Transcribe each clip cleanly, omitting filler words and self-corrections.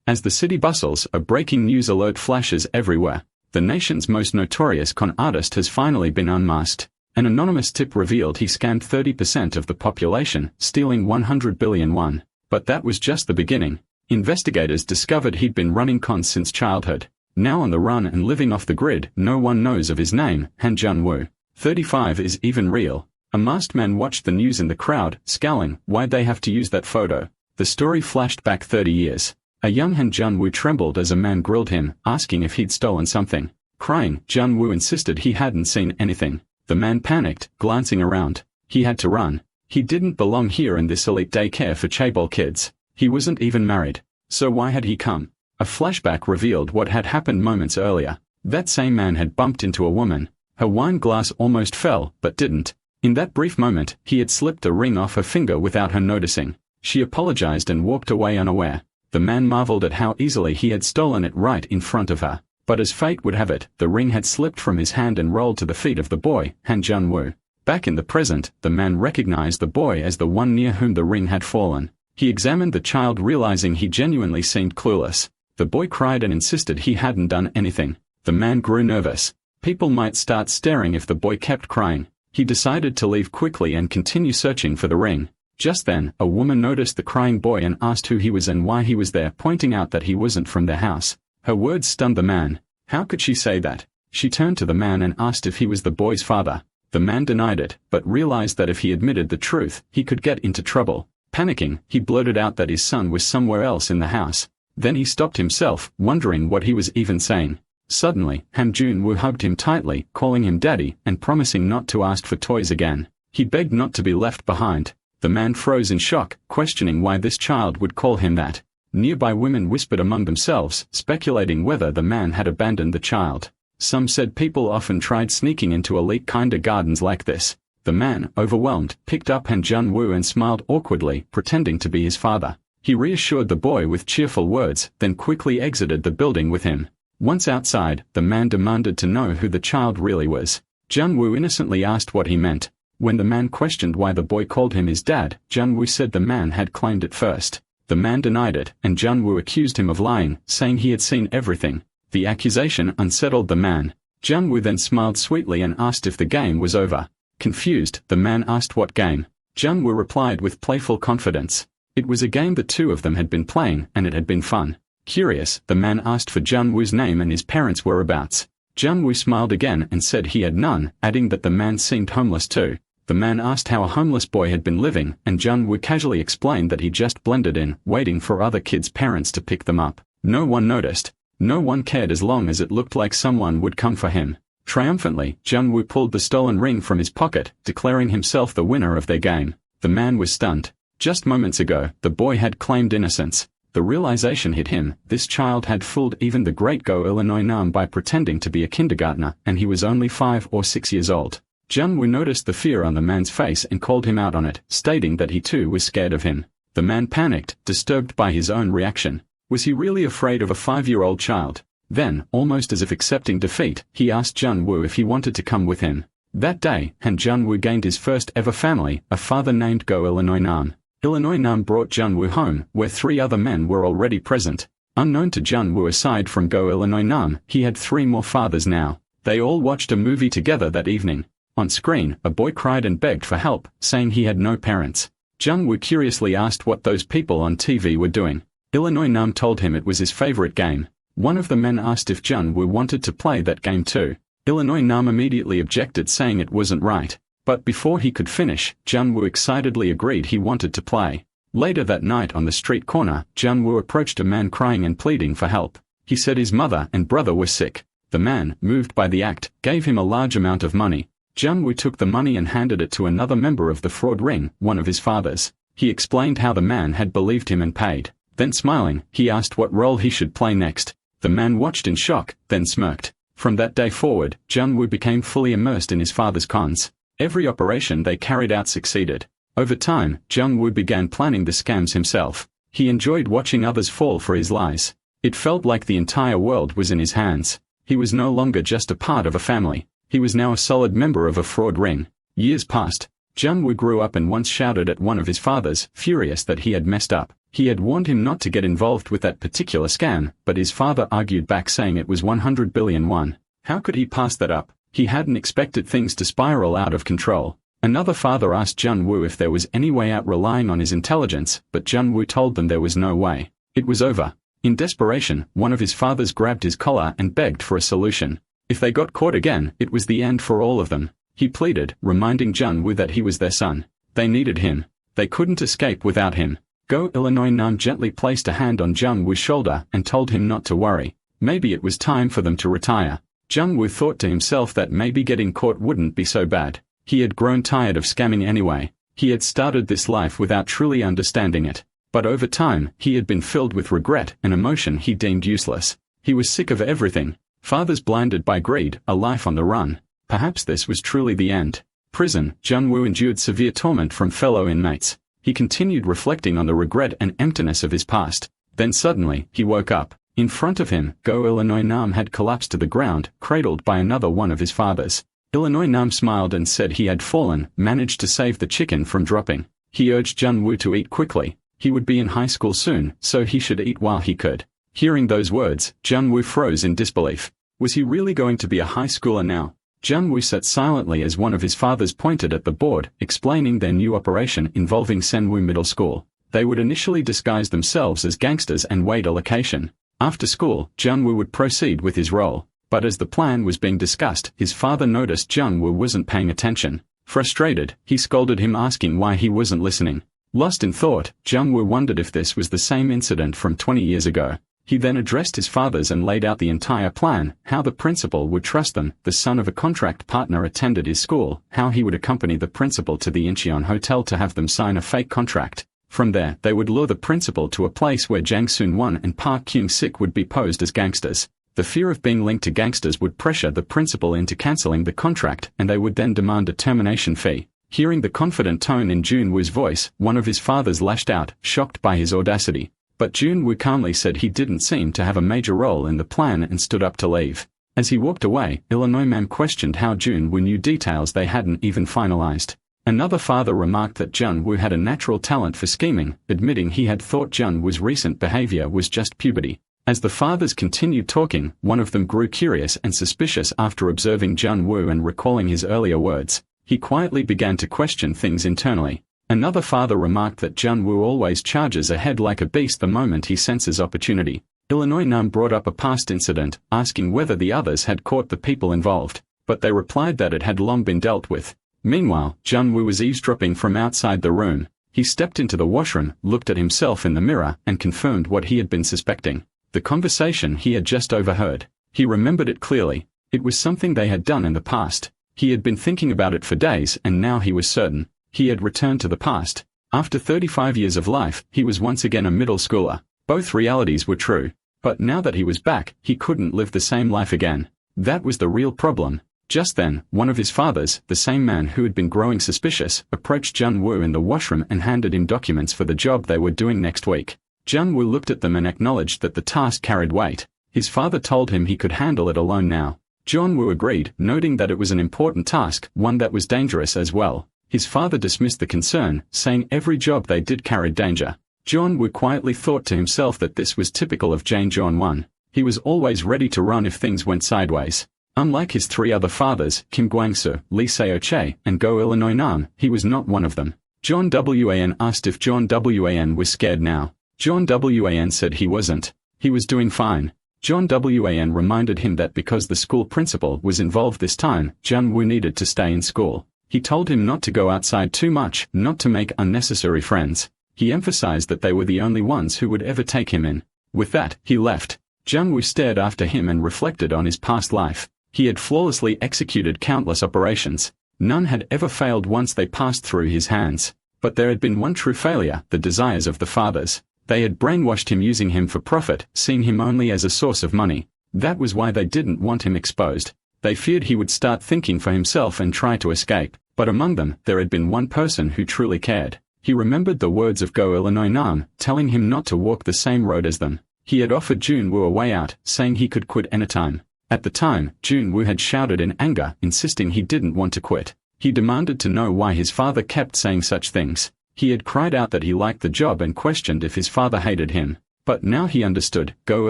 As the city bustles, a breaking news alert flashes everywhere. The nation's most notorious con artist has finally been unmasked. An anonymous tip revealed he scammed 30% of the population, stealing 100 billion won. But that was just the beginning. Investigators discovered he'd been running cons since childhood. Now on the run and living off the grid, no one knows of his name, Han Jun-woo. 35 is even real. A masked man watched the news in the crowd, scowling. Why'd they have to use that photo? The story flashed back 30 years. A young Han Jun-woo trembled as a man grilled him, asking if he'd stolen something. Crying, Jun-woo insisted he hadn't seen anything. The man panicked, glancing around. He had to run. He didn't belong here in this elite daycare for chaebol kids. He wasn't even married. So why had he come? A flashback revealed what had happened moments earlier. That same man had bumped into a woman. Her wine glass almost fell, but didn't. In that brief moment, he had slipped a ring off her finger without her noticing. She apologized and walked away unaware. The man marveled at how easily he had stolen it right in front of her. But as fate would have it, the ring had slipped from his hand and rolled to the feet of the boy, Han Jun-woo. Back in the present, the man recognized the boy as the one near whom the ring had fallen. He examined the child, realizing he genuinely seemed clueless. The boy cried and insisted he hadn't done anything. The man grew nervous. People might start staring if the boy kept crying. He decided to leave quickly and continue searching for the ring. Just then, a woman noticed the crying boy and asked who he was and why he was there, pointing out that he wasn't from their house. Her words stunned the man. How could she say that? She turned to the man and asked if he was the boy's father. The man denied it, but realized that if he admitted the truth, he could get into trouble. Panicking, he blurted out that his son was somewhere else in the house. Then he stopped himself, wondering what he was even saying. Suddenly, Han Jun-woo hugged him tightly, calling him daddy, and promising not to ask for toys again. He begged not to be left behind. The man froze in shock, questioning why this child would call him that. Nearby women whispered among themselves, speculating whether the man had abandoned the child. Some said people often tried sneaking into elite kindergartens like this. The man, overwhelmed, picked up Han Jun-woo and smiled awkwardly, pretending to be his father. He reassured the boy with cheerful words, then quickly exited the building with him. Once outside, the man demanded to know who the child really was. Jun-woo innocently asked what he meant. When the man questioned why the boy called him his dad, Jun-woo said the man had claimed it first. The man denied it, and Jun-woo accused him of lying, saying he had seen everything. The accusation unsettled the man. Jun-woo then smiled sweetly and asked if the game was over. Confused, the man asked what game. Jun-woo replied with playful confidence. It was a game the two of them had been playing, and it had been fun. Curious, the man asked for Jun-woo's name and his parents' whereabouts. Jun-woo smiled again and said he had none, adding that the man seemed homeless too. The man asked how a homeless boy had been living, and Jun-woo casually explained that he just blended in, waiting for other kids' parents to pick them up. No one noticed. No one cared as long as it looked like someone would come for him. Triumphantly, Jun-woo pulled the stolen ring from his pocket, declaring himself the winner of their game. The man was stunned. Just moments ago, the boy had claimed innocence. The realization hit him. This child had fooled even the great Go Illinois Nam by pretending to be a kindergartner, and he was only 5 or 6 years old. Jun-woo noticed the fear on the man's face and called him out on it, stating that he too was scared of him. The man panicked, disturbed by his own reaction. Was he really afraid of a 5-year-old child? Then, almost as if accepting defeat, he asked Jun-woo if he wanted to come with him. That day, Han Jun-woo gained his first ever family, a father named Go Illinois Nam. Illinois Nam brought Jun-woo home, where 3 other men were already present. Unknown to Jun-woo, aside from Go Illinois Nam, he had 3 more fathers now. They all watched a movie together that evening. On screen, a boy cried and begged for help, saying he had no parents. Jun-woo curiously asked what those people on TV were doing. Illinois Nam told him it was his favorite game. One of the men asked if Jun-woo wanted to play that game too. Illinois Nam immediately objected, saying it wasn't right. But before he could finish, Jun-woo excitedly agreed he wanted to play. Later that night on the street corner, Jun-woo approached a man crying and pleading for help. He said his mother and brother were sick. The man, moved by the act, gave him a large amount of money. Jun-woo took the money and handed it to another member of the fraud ring, one of his fathers. He explained how the man had believed him and paid. Then smiling, he asked what role he should play next. The man watched in shock, then smirked. From that day forward, Jun-woo became fully immersed in his father's cons. Every operation they carried out succeeded. Over time, Jun-woo began planning the scams himself. He enjoyed watching others fall for his lies. It felt like the entire world was in his hands. He was no longer just a part of a family. He was now a solid member of a fraud ring. Years passed. Jun-woo grew up and once shouted at one of his fathers, furious that he had messed up. He had warned him not to get involved with that particular scam, but his father argued back saying it was 100 billion won. How could he pass that up? He hadn't expected things to spiral out of control. Another father asked Jun-woo if there was any way out relying on his intelligence, but Jun-woo told them there was no way. It was over. In desperation, one of his fathers grabbed his collar and begged for a solution. If they got caught again, it was the end for all of them. He pleaded, reminding Jun-woo that he was their son. They needed him. They couldn't escape without him. Go Illinois Nam gently placed a hand on Jun-woo's shoulder and told him not to worry. Maybe it was time for them to retire. Jun-woo thought to himself that maybe getting caught wouldn't be so bad. He had grown tired of scamming anyway. He had started this life without truly understanding it. But over time, he had been filled with regret and emotion he deemed useless. He was sick of everything. Fathers blinded by greed, a life on the run. Perhaps this was truly the end. Prison, Jun-woo endured severe torment from fellow inmates. He continued reflecting on the regret and emptiness of his past. Then suddenly, he woke up. In front of him, Go Illinois Nam had collapsed to the ground, cradled by another one of his fathers. Illinois Nam smiled and said he had fallen, managed to save the chicken from dropping. He urged Jun-woo to eat quickly. He would be in high school soon, so he should eat while he could. Hearing those words, Jun-woo froze in disbelief. Was he really going to be a high schooler now? Jun-woo sat silently as one of his fathers pointed at the board, explaining their new operation involving Senwoo Middle School. They would initially disguise themselves as gangsters and wait a location. After school, Jun-woo would proceed with his role. But as the plan was being discussed, his father noticed Jun-woo wasn't paying attention. Frustrated, he scolded him asking why he wasn't listening. Lost in thought, Jun-woo wondered if this was the same incident from 20 years ago. He then addressed his fathers and laid out the entire plan, how the principal would trust them, the son of a contract partner attended his school, how he would accompany the principal to the Incheon hotel to have them sign a fake contract. From there, they would lure the principal to a place where Jang Soon-won and Park Kyung-sik would be posed as gangsters. The fear of being linked to gangsters would pressure the principal into cancelling the contract, and they would then demand a termination fee. Hearing the confident tone in Jun-woo's voice, one of his fathers lashed out, shocked by his audacity. But Jun-woo calmly said he didn't seem to have a major role in the plan and stood up to leave. As he walked away, Illinois Man questioned how Jun-woo knew details they hadn't even finalized. Another father remarked that Jun-woo had a natural talent for scheming, admitting he had thought Jun-woo's recent behavior was just puberty. As the fathers continued talking, one of them grew curious and suspicious after observing Jun-woo and recalling his earlier words. He quietly began to question things internally. Another father remarked that Jun-woo always charges ahead like a beast the moment he senses opportunity. Illinois Nam brought up a past incident, asking whether the others had caught the people involved, but they replied that it had long been dealt with. Meanwhile, Jun-woo was eavesdropping from outside the room. He stepped into the washroom, looked at himself in the mirror, and confirmed what he had been suspecting. The conversation he had just overheard. He remembered it clearly. It was something they had done in the past. He had been thinking about it for days and now he was certain. He had returned to the past. After 35 years of life, he was once again a middle schooler. Both realities were true. But now that he was back, he couldn't live the same life again. That was the real problem. Just then, one of his fathers, the same man who had been growing suspicious, approached Jun-woo in the washroom and handed him documents for the job they were doing next week. Jun-woo looked at them and acknowledged that the task carried weight. His father told him he could handle it alone now. Jun-woo agreed, noting that it was an important task, one that was dangerous as well. His father dismissed the concern, saying every job they did carried danger. Jun-woo quietly thought to himself that this was typical of Jang Jeon-won. He was always ready to run if things went sideways. Unlike his three other fathers, Kim Gwang-soo, Lee Seo-chae, and Go Illinois Nam, he was not one of them. John Wan asked if John Wan was scared now. John Wan said he wasn't. He was doing fine. John Wan reminded him that because the school principal was involved this time, Jun-woo needed to stay in school. He told him not to go outside too much, not to make unnecessary friends. He emphasized that they were the only ones who would ever take him in. With that, he left. Jun-woo stared after him and reflected on his past life. He had flawlessly executed countless operations. None had ever failed once they passed through his hands. But there had been one true failure, the desires of the fathers. They had brainwashed him using him for profit, seeing him only as a source of money. That was why they didn't want him exposed. They feared he would start thinking for himself and try to escape. But among them, there had been one person who truly cared. He remembered the words of Go Illinois Nam, telling him not to walk the same road as them. He had offered Jun-woo a way out, saying he could quit anytime. At the time, Jun-woo had shouted in anger, insisting he didn't want to quit. He demanded to know why his father kept saying such things. He had cried out that he liked the job and questioned if his father hated him. But now he understood, Go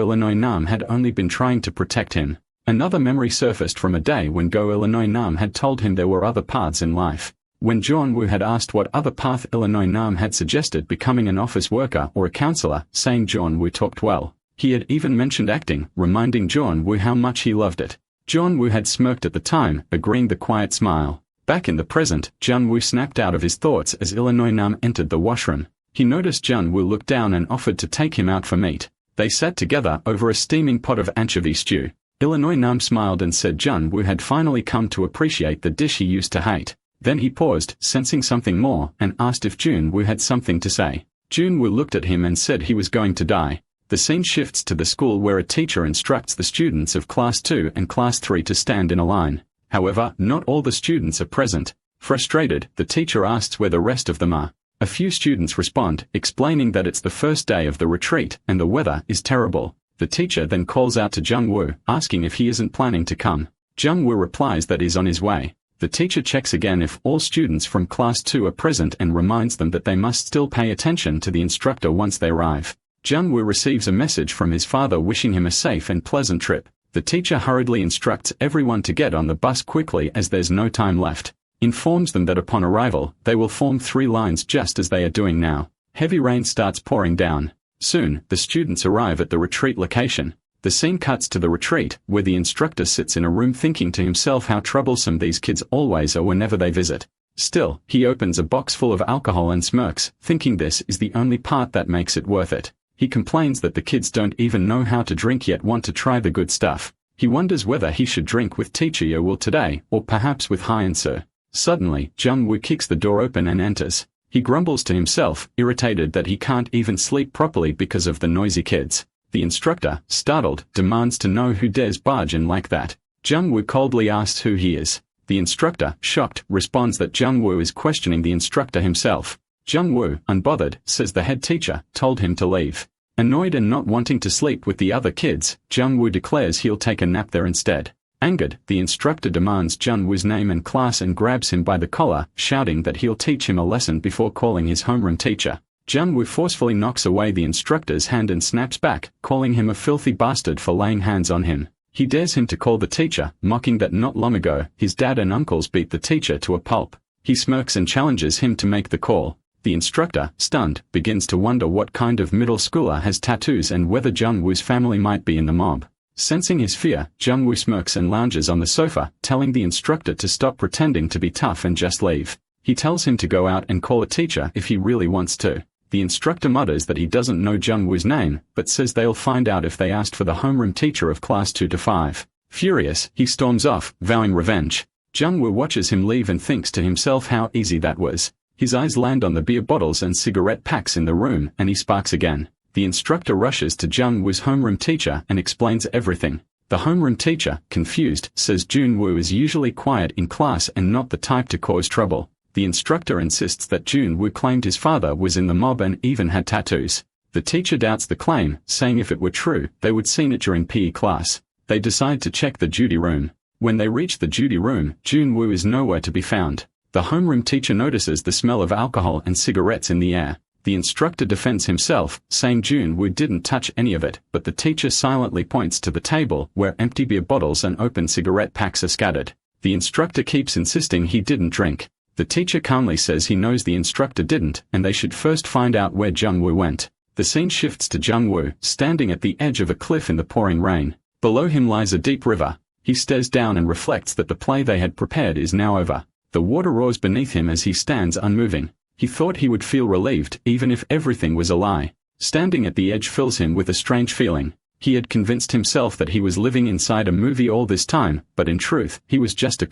Illinois Nam had only been trying to protect him. Another memory surfaced from a day when Go Illinois Nam had told him there were other paths in life. When Jong-woo had asked what other path Illinois Nam had suggested, becoming an office worker or a counselor, saying Jong-woo talked well. He had even mentioned acting, reminding Jong-woo how much he loved it. Jong-woo had smirked at the time, agreeing the quiet smile. Back in the present, Jung-woo snapped out of his thoughts as Illinois Nam entered the washroom. He noticed Jung-woo look down and offered to take him out for meat. They sat together over a steaming pot of anchovy stew. Illinois Nam smiled and said Jung-woo had finally come to appreciate the dish he used to hate. Then he paused, sensing something more, and asked if Jun-woo had something to say. Jun-woo looked at him and said he was going to die. The scene shifts to the school where a teacher instructs the students of Class 2 and Class 3 to stand in a line. However, not all the students are present. Frustrated, the teacher asks where the rest of them are. A few students respond, explaining that it's the first day of the retreat and the weather is terrible. The teacher then calls out to Jung-woo, asking if he isn't planning to come. Jung-woo replies that he's on his way. The teacher checks again if all students from Class 2 are present and reminds them that they must still pay attention to the instructor once they arrive. Jung-woo receives a message from his father wishing him a safe and pleasant trip. The teacher hurriedly instructs everyone to get on the bus quickly as there's no time left. Informs them that upon arrival, they will form 3 lines just as they are doing now. Heavy rain starts pouring down. Soon, the students arrive at the retreat location. The scene cuts to the retreat, where the instructor sits in a room thinking to himself how troublesome these kids always are whenever they visit. Still, he opens a box full of alcohol and smirks, thinking this is the only part that makes it worth it. He complains that the kids don't even know how to drink yet want to try the good stuff. He wonders whether he should drink with Teacher Yo-will today, or perhaps with Hyun-soo. Suddenly, Jung-woo kicks the door open and enters. He grumbles to himself, irritated that he can't even sleep properly because of the noisy kids. The instructor, startled, demands to know who dares barge in like that. Jung-woo coldly asks who he is. The instructor, shocked, responds that Jung-woo is questioning the instructor himself. Jung-woo, unbothered, says the head teacher told him to leave. Annoyed and not wanting to sleep with the other kids, Jung-woo declares he'll take a nap there instead. Angered, the instructor demands Jung-woo's name and class and grabs him by the collar, shouting that he'll teach him a lesson before calling his homeroom teacher. Jung-woo forcefully knocks away the instructor's hand and snaps back, calling him a filthy bastard for laying hands on him. He dares him to call the teacher, mocking that not long ago, his dad and uncles beat the teacher to a pulp. He smirks and challenges him to make the call. The instructor, stunned, begins to wonder what kind of middle schooler has tattoos and whether Jung-woo's family might be in the mob. Sensing his fear, Jung-woo smirks and lounges on the sofa, telling the instructor to stop pretending to be tough and just leave. He tells him to go out and call a teacher if he really wants to. The instructor mutters that he doesn't know Jung-woo's name, but says they'll find out if they asked for the homeroom teacher of Class 2 to 5. Furious, he storms off, vowing revenge. Jung-woo watches him leave and thinks to himself how easy that was. His eyes land on the beer bottles and cigarette packs in the room, and he sparks again. The instructor rushes to Jung-woo's homeroom teacher and explains everything. The homeroom teacher, confused, says Jun-woo is usually quiet in class and not the type to cause trouble. The instructor insists that Jun-woo claimed his father was in the mob and even had tattoos. The teacher doubts the claim, saying if it were true, they would seen it during PE class. They decide to check the duty room. When they reach the duty room, Jun-woo is nowhere to be found. The homeroom teacher notices the smell of alcohol and cigarettes in the air. The instructor defends himself, saying Jun-woo didn't touch any of it, but the teacher silently points to the table where empty beer bottles and open cigarette packs are scattered. The instructor keeps insisting he didn't drink. The teacher calmly says he knows the instructor didn't, and they should first find out where Jung-woo went. The scene shifts to Jung-woo, standing at the edge of a cliff in the pouring rain. Below him lies a deep river. He stares down and reflects that the play they had prepared is now over. The water roars beneath him as he stands unmoving. He thought he would feel relieved, even if everything was a lie. Standing at the edge fills him with a strange feeling. He had convinced himself that he was living inside a movie all this time, but in truth, he was just a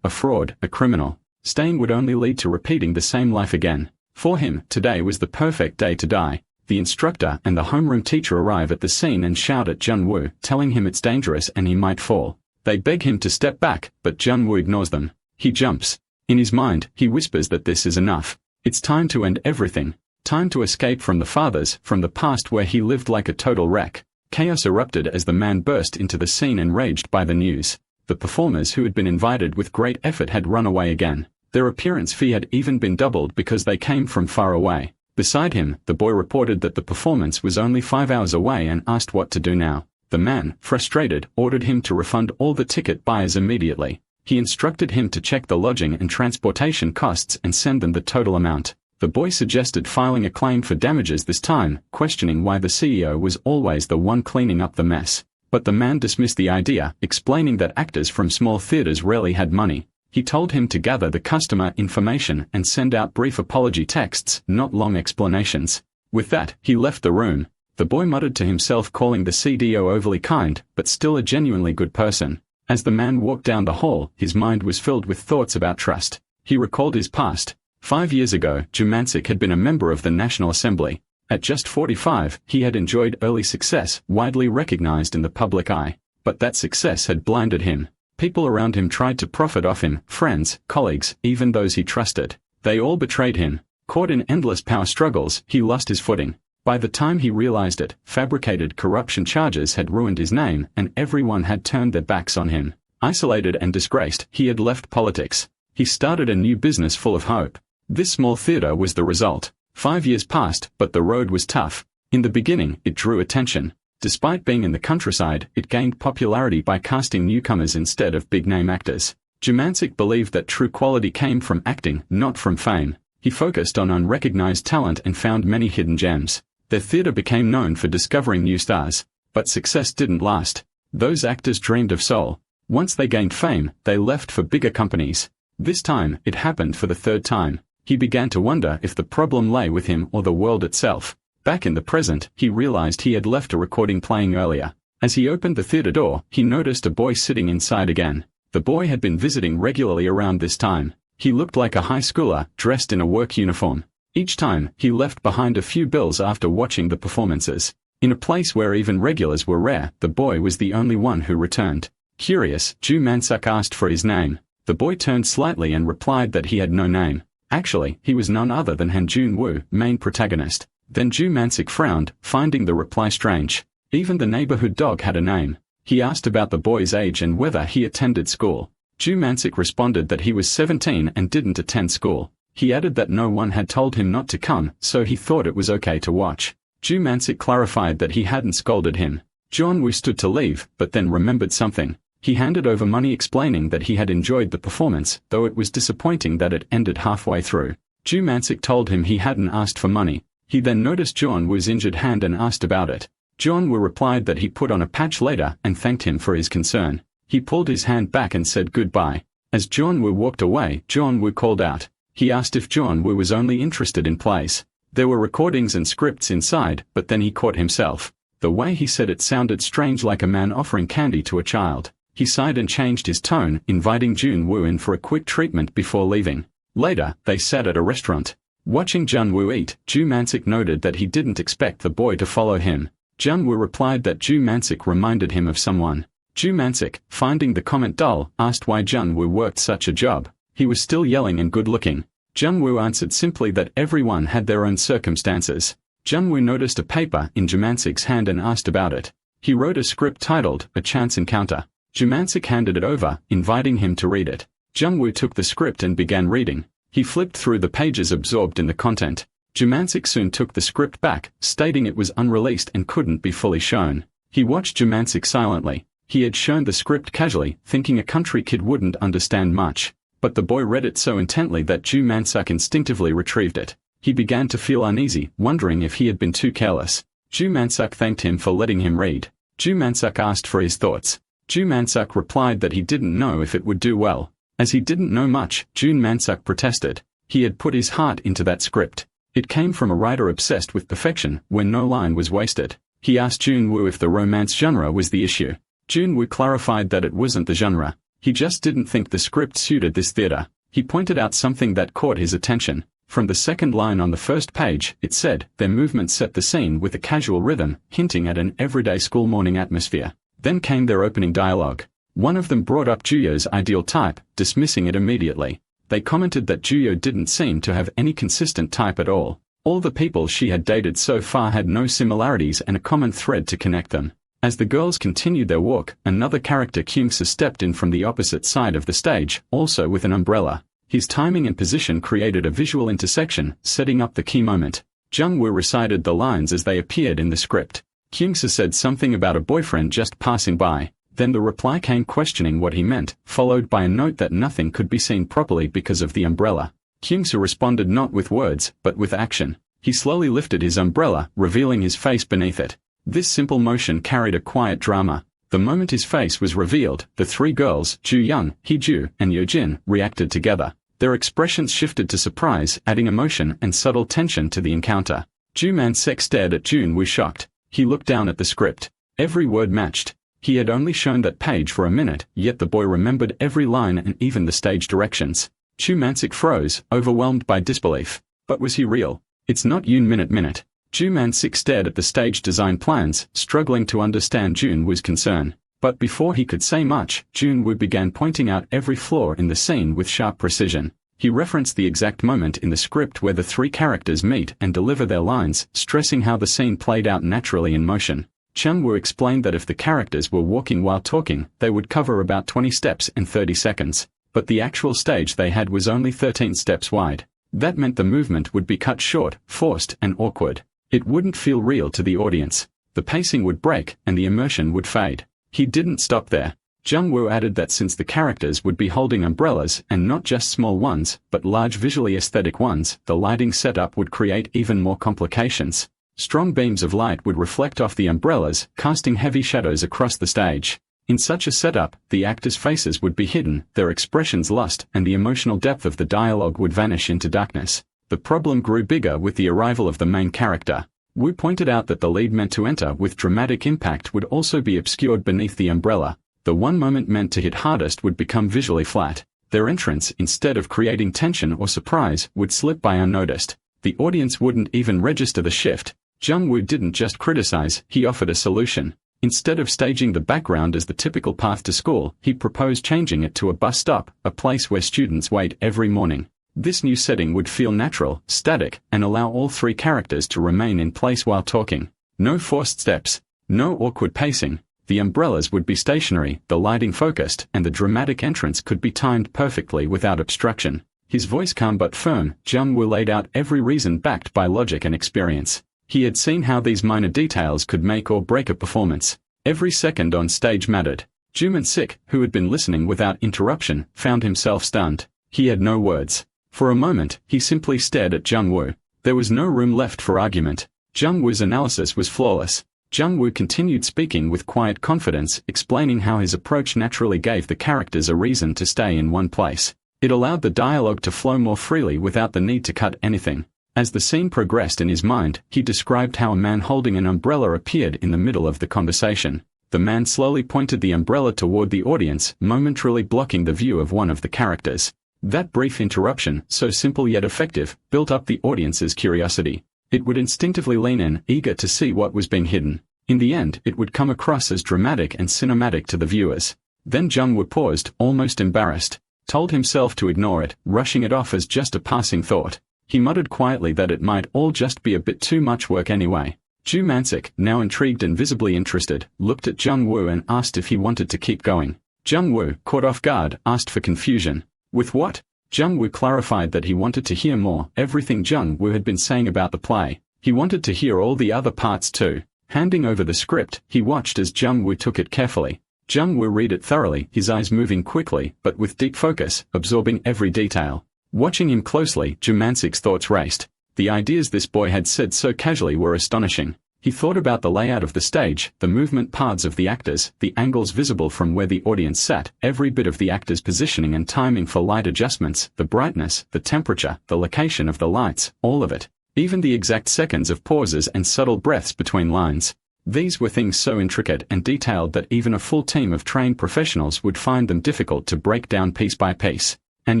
fraud, a criminal. Staying would only lead to repeating the same life again. For him, today was the perfect day to die. The instructor and the homeroom teacher arrive at the scene and shout at Jun-woo, telling him it's dangerous and he might fall. They beg him to step back, but Jun-woo ignores them. He jumps. In his mind, he whispers that this is enough. It's time to end everything. Time to escape from the fathers, from the past where he lived like a total wreck. Chaos erupted as the man burst into the scene enraged by the news. The performers who had been invited with great effort had run away again. Their appearance fee had even been doubled because they came from far away. Beside him, the boy reported that the performance was only 5 hours away and asked what to do now. The man, frustrated, ordered him to refund all the ticket buyers immediately. He instructed him to check the lodging and transportation costs and send them the total amount. The boy suggested filing a claim for damages this time, questioning why the CEO was always the one cleaning up the mess. But the man dismissed the idea, explaining that actors from small theaters rarely had money. He told him to gather the customer information and send out brief apology texts, not long explanations. With that, he left the room. The boy muttered to himself, calling the CDO overly kind, but still a genuinely good person. As the man walked down the hall, his mind was filled with thoughts about trust. He recalled his past. 5 years ago, Jumancic had been a member of the National Assembly. At just 45, he had enjoyed early success, widely recognized in the public eye. But that success had blinded him. People around him tried to profit off him, friends, colleagues, even those he trusted. They all betrayed him. Caught in endless power struggles, he lost his footing. By the time he realized it, fabricated corruption charges had ruined his name, and everyone had turned their backs on him. Isolated and disgraced, he had left politics. He started a new business full of hope. This small theater was the result. 5 years passed, but the road was tough. In the beginning, it drew attention. Despite being in the countryside, it gained popularity by casting newcomers instead of big-name actors. Jumancic believed that true quality came from acting, not from fame. He focused on unrecognized talent and found many hidden gems. Their theater became known for discovering new stars. But success didn't last. Those actors dreamed of soul. Once they gained fame, they left for bigger companies. This time, it happened for the third time. He began to wonder if the problem lay with him or the world itself. Back in the present, he realized he had left a recording playing earlier. As he opened the theater door, he noticed a boy sitting inside again. The boy had been visiting regularly around this time. He looked like a high schooler, dressed in a work uniform. Each time, he left behind a few bills after watching the performances. In a place where even regulars were rare, the boy was the only one who returned. Curious, Jumancic asked for his name. The boy turned slightly and replied that he had no name. Actually, he was none other than Han Jun-woo, main protagonist. Then Jumancic frowned, finding the reply strange. Even the neighborhood dog had a name. He asked about the boy's age and whether he attended school. Jumancic responded that he was 17 and didn't attend school. He added that no one had told him not to come, so he thought it was okay to watch. Jumancic clarified that he hadn't scolded him. Jun-woo stood to leave, but then remembered something. He handed over money explaining that he had enjoyed the performance, though it was disappointing that it ended halfway through. Jumancic told him he hadn't asked for money. He then noticed Jun-woo's injured hand and asked about it. Jun-woo replied that he put on a patch later and thanked him for his concern. He pulled his hand back and said goodbye. As Jun-woo walked away, Jun-woo called out. He asked if Jun-woo was only interested in plays. There were recordings and scripts inside, but then he caught himself. The way he said it sounded strange, like a man offering candy to a child. He sighed and changed his tone, inviting Jun-woo in for a quick treatment before leaving. Later, they sat at a restaurant. Watching Jun-woo eat, Jumancic noted that he didn't expect the boy to follow him. Jun-woo replied that Jumancic reminded him of someone. Jumancic, finding the comment dull, asked why Jun-woo worked such a job. He was still yelling and good-looking. Jun-woo answered simply that everyone had their own circumstances. Jun-woo noticed a paper in Jumancic's hand and asked about it. He wrote a script titled, A Chance Encounter. Jumancic handed it over, inviting him to read it. Jun-woo took the script and began reading. He flipped through the pages absorbed in the content. Jumancic soon took the script back, stating it was unreleased and couldn't be fully shown. He watched Jumancic silently. He had shown the script casually, thinking a country kid wouldn't understand much. But the boy read it so intently that Jumancic instinctively retrieved it. He began to feel uneasy, wondering if he had been too careless. Jumancic thanked him for letting him read. Jumancic asked for his thoughts. Jumancic replied that he didn't know if it would do well. As he didn't know much, Jumancic protested. He had put his heart into that script. It came from a writer obsessed with perfection, where no line was wasted. He asked Jun-woo if the romance genre was the issue. Jun-woo clarified that it wasn't the genre. He just didn't think the script suited this theater. He pointed out something that caught his attention. From the second line on the first page, it said, their movements set the scene with a casual rhythm, hinting at an everyday school morning atmosphere. Then came their opening dialogue. One of them brought up Juyo's ideal type, dismissing it immediately. They commented that Juyo didn't seem to have any consistent type at all. All the people she had dated so far had no similarities and a common thread to connect them. As the girls continued their walk, another character, Kyungsa, stepped in from the opposite side of the stage, also with an umbrella. His timing and position created a visual intersection, setting up the key moment. Jung-woo recited the lines as they appeared in the script. Kyung-soo said something about a boyfriend just passing by. Then the reply came questioning what he meant, followed by a note that nothing could be seen properly because of the umbrella. Kyung-soo responded not with words, but with action. He slowly lifted his umbrella, revealing his face beneath it. This simple motion carried a quiet drama. The moment his face was revealed, the three girls, Ju-young, Hee-ju, and Yo-jin, reacted together. Their expressions shifted to surprise, adding emotion and subtle tension to the encounter. Ju-man-sik stared at Jun-woo shocked. He looked down at the script. Every word matched. He had only shown that page for a minute, yet the boy remembered every line and even the stage directions. Ju-man-sik froze, overwhelmed by disbelief. But was he real? It's not Yoon. Ju-man-sik stared at the stage design plans, struggling to understand Jun-woo's concern. But before he could say much, Jun-woo began pointing out every flaw in the scene with sharp precision. He referenced the exact moment in the script where the three characters meet and deliver their lines, stressing how the scene played out naturally in motion. Chung-woo explained that if the characters were walking while talking, they would cover about 20 steps in 30 seconds. But the actual stage they had was only 13 steps wide. That meant the movement would be cut short, forced, and awkward. It wouldn't feel real to the audience. The pacing would break, and the immersion would fade. He didn't stop there. Jung-woo added that since the characters would be holding umbrellas, and not just small ones, but large visually aesthetic ones, the lighting setup would create even more complications. Strong beams of light would reflect off the umbrellas, casting heavy shadows across the stage. In such a setup, the actors' faces would be hidden, their expressions lost, and the emotional depth of the dialogue would vanish into darkness. The problem grew bigger with the arrival of the main character. Woo pointed out that the lead meant to enter with dramatic impact would also be obscured beneath the umbrella. The one moment meant to hit hardest would become visually flat. Their entrance, instead of creating tension or surprise, would slip by unnoticed. The audience wouldn't even register the shift. Jung-woo didn't just criticize, he offered a solution. Instead of staging the background as the typical path to school, he proposed changing it to a bus stop, a place where students wait every morning. This new setting would feel natural, static, and allow all three characters to remain in place while talking. No forced steps. No awkward pacing. The umbrellas would be stationary, the lighting focused, and the dramatic entrance could be timed perfectly without obstruction. His voice calm but firm, Jung-woo laid out every reason backed by logic and experience. He had seen how these minor details could make or break a performance. Every second on stage mattered. Ju-man-sik, who had been listening without interruption, found himself stunned. He had no words. For a moment, he simply stared at Jung-woo. There was no room left for argument. Jung-woo's analysis was flawless. Jung-woo continued speaking with quiet confidence, explaining how his approach naturally gave the characters a reason to stay in one place. It allowed the dialogue to flow more freely without the need to cut anything. As the scene progressed in his mind, he described how a man holding an umbrella appeared in the middle of the conversation. The man slowly pointed the umbrella toward the audience, momentarily blocking the view of one of the characters. That brief interruption, so simple yet effective, built up the audience's curiosity. It would instinctively lean in, eager to see what was being hidden. In the end, it would come across as dramatic and cinematic to the viewers. Then Jung-woo paused, almost embarrassed. Told himself to ignore it, rushing it off as just a passing thought. He muttered quietly that it might all just be a bit too much work anyway. Ju-man-sik, now intrigued and visibly interested, looked at Jung-woo and asked if he wanted to keep going. Jung-woo, caught off guard, asked for confusion. With what? Jung-woo clarified that he wanted to hear more, everything Jung-woo had been saying about the play. He wanted to hear all the other parts too. Handing over the script, he watched as Jung-woo took it carefully. Jung-woo read it thoroughly, his eyes moving quickly, but with deep focus, absorbing every detail. Watching him closely, Ju-man-sik's thoughts raced. The ideas this boy had said so casually were astonishing. He thought about the layout of the stage, the movement paths of the actors, the angles visible from where the audience sat, every bit of the actors' positioning and timing for light adjustments, the brightness, the temperature, the location of the lights, all of it. Even the exact seconds of pauses and subtle breaths between lines. These were things so intricate and detailed that even a full team of trained professionals would find them difficult to break down piece by piece. And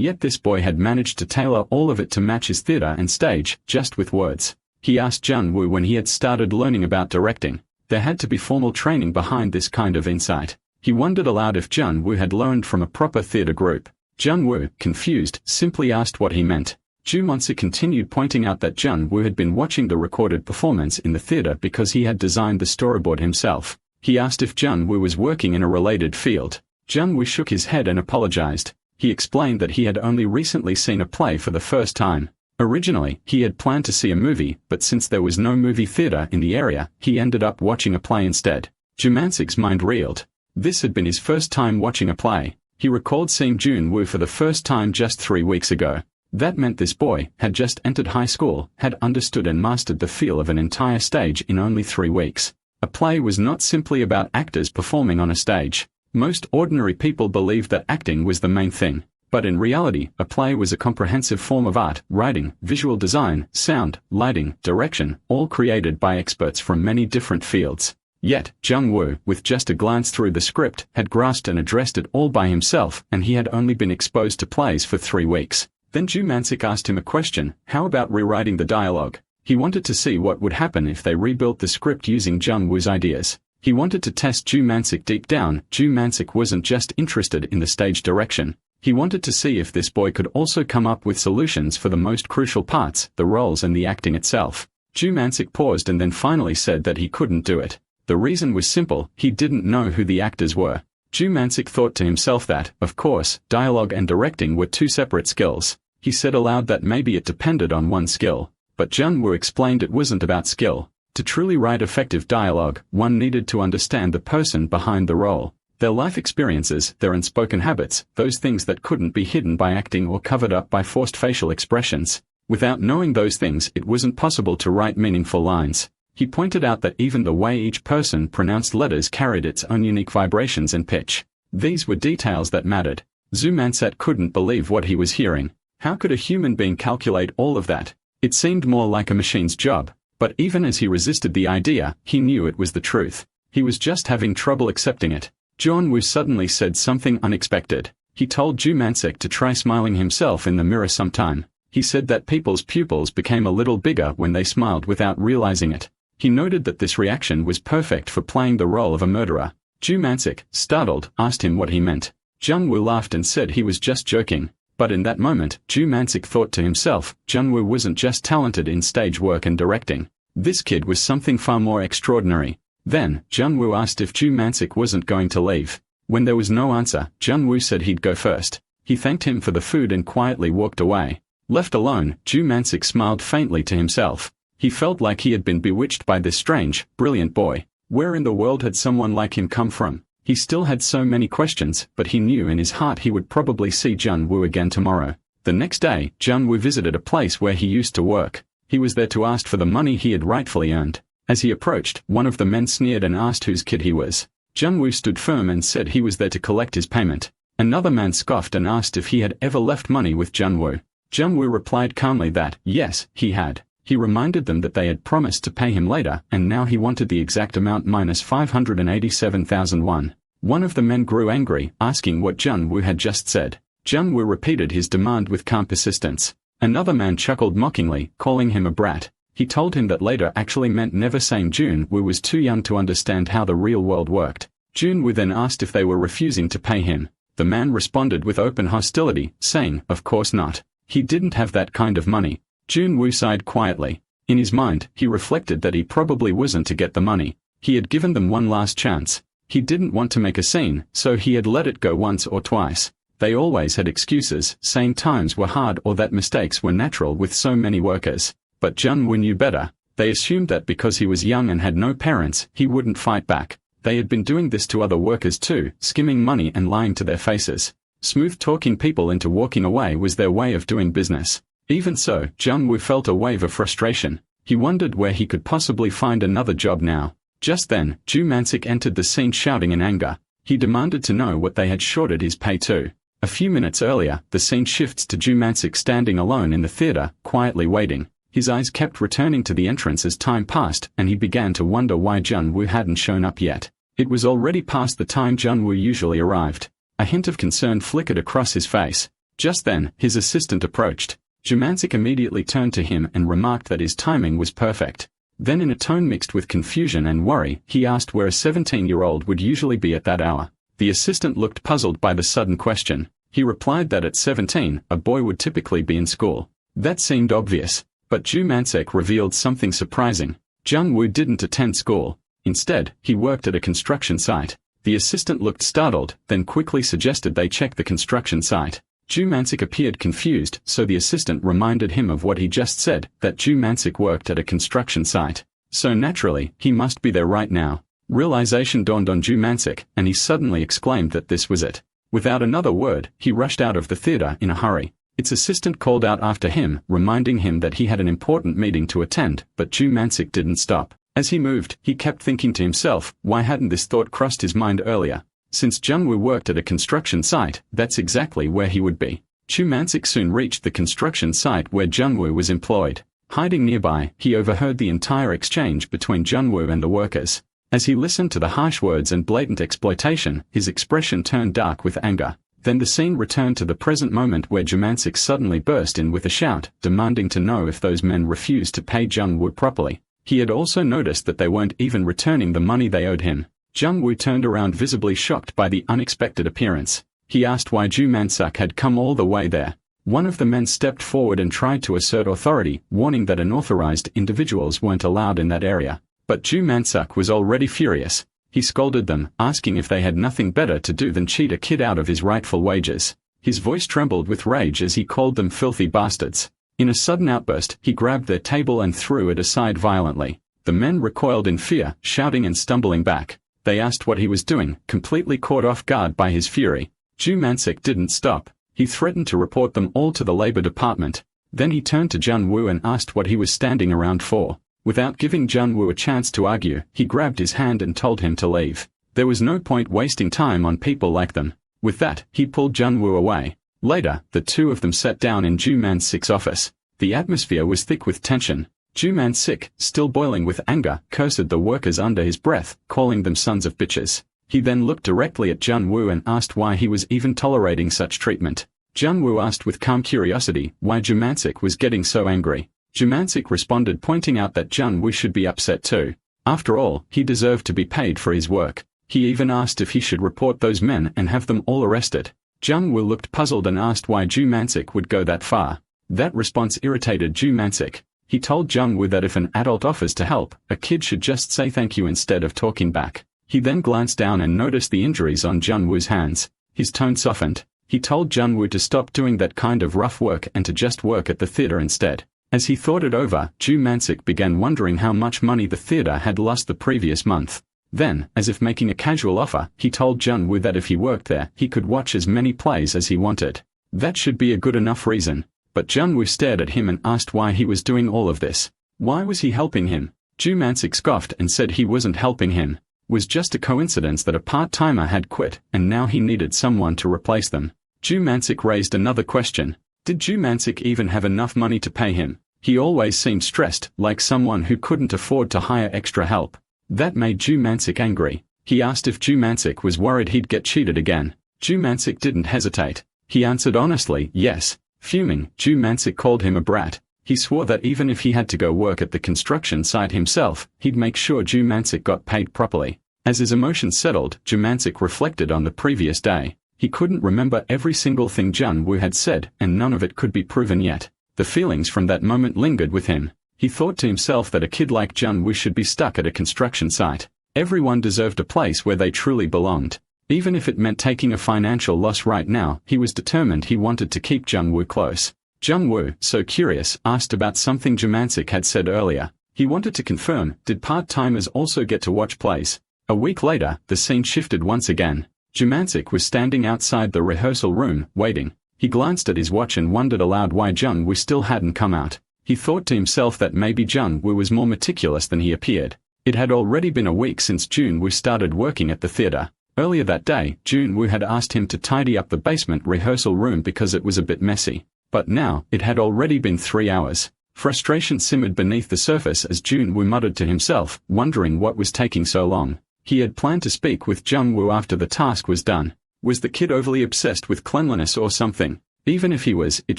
yet this boy had managed to tailor all of it to match his theater and stage, just with words. He asked Jung-woo when he had started learning about directing. There had to be formal training behind this kind of insight. He wondered aloud if Jung-woo had learned from a proper theater group. Jung-woo, confused, simply asked what he meant. Ju-man-sik continued pointing out that Jung-woo had been watching the recorded performance in the theater because he had designed the storyboard himself. He asked if Jung-woo was working in a related field. Jung-woo shook his head and apologized. He explained that he had only recently seen a play for the first time. Originally, he had planned to see a movie, but since there was no movie theater in the area, he ended up watching a play instead. Jumansik's mind reeled. This had been his first time watching a play. He recalled seeing Jun-woo for the first time just 3 weeks ago. That meant this boy had just entered high school, had understood and mastered the feel of an entire stage in only 3 weeks. A play was not simply about actors performing on a stage. Most ordinary people believed that acting was the main thing. But in reality, a play was a comprehensive form of art, writing, visual design, sound, lighting, direction, all created by experts from many different fields. Yet, Jung-woo, with just a glance through the script, had grasped and addressed it all by himself, and he had only been exposed to plays for 3 weeks. Then Jumansik asked him a question: how about rewriting the dialogue? He wanted to see what would happen if they rebuilt the script using Jung-woo's ideas. He wanted to test Jumansik deep down. Jumansik wasn't just interested in the stage direction. He wanted to see if this boy could also come up with solutions for the most crucial parts, the roles and the acting itself. Jumansik paused and then finally said that he couldn't do it. The reason was simple: he didn't know who the actors were. Jumansik thought to himself that, of course, dialogue and directing were 2 separate skills. He said aloud that maybe it depended on one skill. But Jun-woo explained it wasn't about skill. To truly write effective dialogue, one needed to understand the person behind the role. Their life experiences, their unspoken habits, those things that couldn't be hidden by acting or covered up by forced facial expressions. Without knowing those things, it wasn't possible to write meaningful lines. He pointed out that even the way each person pronounced letters carried its own unique vibrations and pitch. These were details that mattered. Zumansat couldn't believe what he was hearing. How could a human being calculate all of that? It seemed more like a machine's job. But even as he resisted the idea, he knew it was the truth. He was just having trouble accepting it. Jun-woo suddenly said something unexpected. He told Jumansik to try smiling himself in the mirror sometime. He said that people's pupils became a little bigger when they smiled without realizing it. He noted that this reaction was perfect for playing the role of a murderer. Jumansik, startled, asked him what he meant. Jun-woo laughed and said he was just joking. But in that moment, Jumansik thought to himself, Jun-woo wasn't just talented in stage work and directing. This kid was something far more extraordinary. Then, Jun-woo asked if Jumansik wasn't going to leave. When there was no answer, Jun-woo said he'd go first. He thanked him for the food and quietly walked away. Left alone, Jumansik smiled faintly to himself. He felt like he had been bewitched by this strange, brilliant boy. Where in the world had someone like him come from? He still had so many questions, but he knew in his heart he would probably see Jun-woo again tomorrow. The next day, Jun-woo visited a place where he used to work. He was there to ask for the money he had rightfully earned. As he approached, one of the men sneered and asked whose kid he was. Jun-woo stood firm and said he was there to collect his payment. Another man scoffed and asked if he had ever left money with Jun-woo. Jun-woo replied calmly that, yes, he had. He reminded them that they had promised to pay him later, and now he wanted the exact amount minus 587,000 won. One of the men grew angry, asking what Jun-woo had just said. Jun-woo repeated his demand with calm persistence. Another man chuckled mockingly, calling him a brat. He told him that later actually meant never, saying Jun-woo was too young to understand how the real world worked. Jun-woo then asked if they were refusing to pay him. The man responded with open hostility, saying, of course not. He didn't have that kind of money. Jun-woo sighed quietly. In his mind, he reflected that he probably wasn't to get the money. He had given them one last chance. He didn't want to make a scene, so he had let it go once or twice. They always had excuses, saying times were hard or that mistakes were natural with so many workers. But Jun-woo knew better. They assumed that because he was young and had no parents, he wouldn't fight back. They had been doing this to other workers too, skimming money and lying to their faces. Smooth-talking people into walking away was their way of doing business. Even so, Jun-woo felt a wave of frustration. He wondered where he could possibly find another job now. Just then, Jumansik entered the scene shouting in anger. He demanded to know what they had shorted his pay to. A few minutes earlier, the scene shifts to Jumansik standing alone in the theater, quietly waiting. His eyes kept returning to the entrance as time passed, and he began to wonder why Jun-woo hadn't shown up yet. It was already past the time Jun-woo usually arrived. A hint of concern flickered across his face. Just then, his assistant approached. Jumansik immediately turned to him and remarked that his timing was perfect. Then in a tone mixed with confusion and worry, he asked where a 17-year-old would usually be at that hour. The assistant looked puzzled by the sudden question. He replied that at 17, a boy would typically be in school. That seemed obvious. But Jumansik revealed something surprising. Jun-woo didn't attend school. Instead, he worked at a construction site. The assistant looked startled, then quickly suggested they check the construction site. Jumansik appeared confused, so the assistant reminded him of what he just said, that Jumansik worked at a construction site. So naturally, he must be there right now. Realization dawned on Jumansik, and he suddenly exclaimed that this was it. Without another word, he rushed out of the theater in a hurry. Its assistant called out after him, reminding him that he had an important meeting to attend, but Jumansik didn't stop. As he moved, he kept thinking to himself, why hadn't this thought crossed his mind earlier? Since Junwoo worked at a construction site, that's exactly where he would be. Jumansik soon reached the construction site where Junwoo was employed. Hiding nearby, he overheard the entire exchange between Junwoo and the workers. As he listened to the harsh words and blatant exploitation, his expression turned dark with anger. Then the scene returned to the present moment where Jumansik suddenly burst in with a shout, demanding to know if those men refused to pay Junwoo properly. He had also noticed that they weren't even returning the money they owed him. Junwoo turned around visibly shocked by the unexpected appearance. He asked why Jumansik had come all the way there. One of the men stepped forward and tried to assert authority, warning that unauthorized individuals weren't allowed in that area. But Jumansik was already furious. He scolded them, asking if they had nothing better to do than cheat a kid out of his rightful wages. His voice trembled with rage as he called them filthy bastards. In a sudden outburst, he grabbed their table and threw it aside violently. The men recoiled in fear, shouting and stumbling back. They asked what he was doing, completely caught off guard by his fury. Jumansik didn't stop. He threatened to report them all to the labor department. Then he turned to Junwoo and asked what he was standing around for. Without giving Junwoo a chance to argue, he grabbed his hand and told him to leave. There was no point wasting time on people like them. With that, he pulled Junwoo away. Later, the two of them sat down in Jumansik's office. The atmosphere was thick with tension. Jumansik, still boiling with anger, cursed the workers under his breath, calling them sons of bitches. He then looked directly at Junwoo and asked why he was even tolerating such treatment. Junwoo asked with calm curiosity why Jumansik was getting so angry. Jumansik responded, pointing out that Junwoo should be upset too. After all, he deserved to be paid for his work. He even asked if he should report those men and have them all arrested. Junwoo looked puzzled and asked why Jumansik would go that far. That response irritated Jumansik. He told Junwoo that if an adult offers to help, a kid should just say thank you instead of talking back. He then glanced down and noticed the injuries on Junwoo's hands. His tone softened. He told Junwoo to stop doing that kind of rough work and to just work at the theater instead. As he thought it over, Jumansik began wondering how much money the theater had lost the previous month. Then, as if making a casual offer, he told Junwoo that if he worked there, he could watch as many plays as he wanted. That should be a good enough reason. But Junwoo stared at him and asked why he was doing all of this. Why was he helping him? Jumansik scoffed and said he wasn't helping him. It was just a coincidence that a part-timer had quit, and now he needed someone to replace them. Jumansik raised another question. Did Jumansik even have enough money to pay him? He always seemed stressed, like someone who couldn't afford to hire extra help. That made Jumansik angry. He asked if Jumansik was worried he'd get cheated again. Jumansik didn't hesitate. He answered honestly, yes. Fuming, Jumansik called him a brat. He swore that even if he had to go work at the construction site himself, he'd make sure Jumansik got paid properly. As his emotions settled, Jumansik reflected on the previous day. He couldn't remember every single thing Junwoo had said, and none of it could be proven yet. The feelings from that moment lingered with him. He thought to himself that a kid like Junwoo should be stuck at a construction site. Everyone deserved a place where they truly belonged. Even if it meant taking a financial loss right now, he was determined he wanted to keep Junwoo close. Junwoo, so curious, asked about something Jumansik had said earlier. He wanted to confirm, did part-timers also get to watch plays? A week later, the scene shifted once again. Jumansik was standing outside the rehearsal room, waiting. He glanced at his watch and wondered aloud why Junwoo still hadn't come out. He thought to himself that maybe Junwoo was more meticulous than he appeared. It had already been a week since Junwoo started working at the theater. Earlier that day, Junwoo had asked him to tidy up the basement rehearsal room because it was a bit messy. But now, it had already been 3 hours. Frustration simmered beneath the surface as Junwoo muttered to himself, wondering what was taking so long. He had planned to speak with Junwoo after the task was done. Was the kid overly obsessed with cleanliness or something? Even if he was, it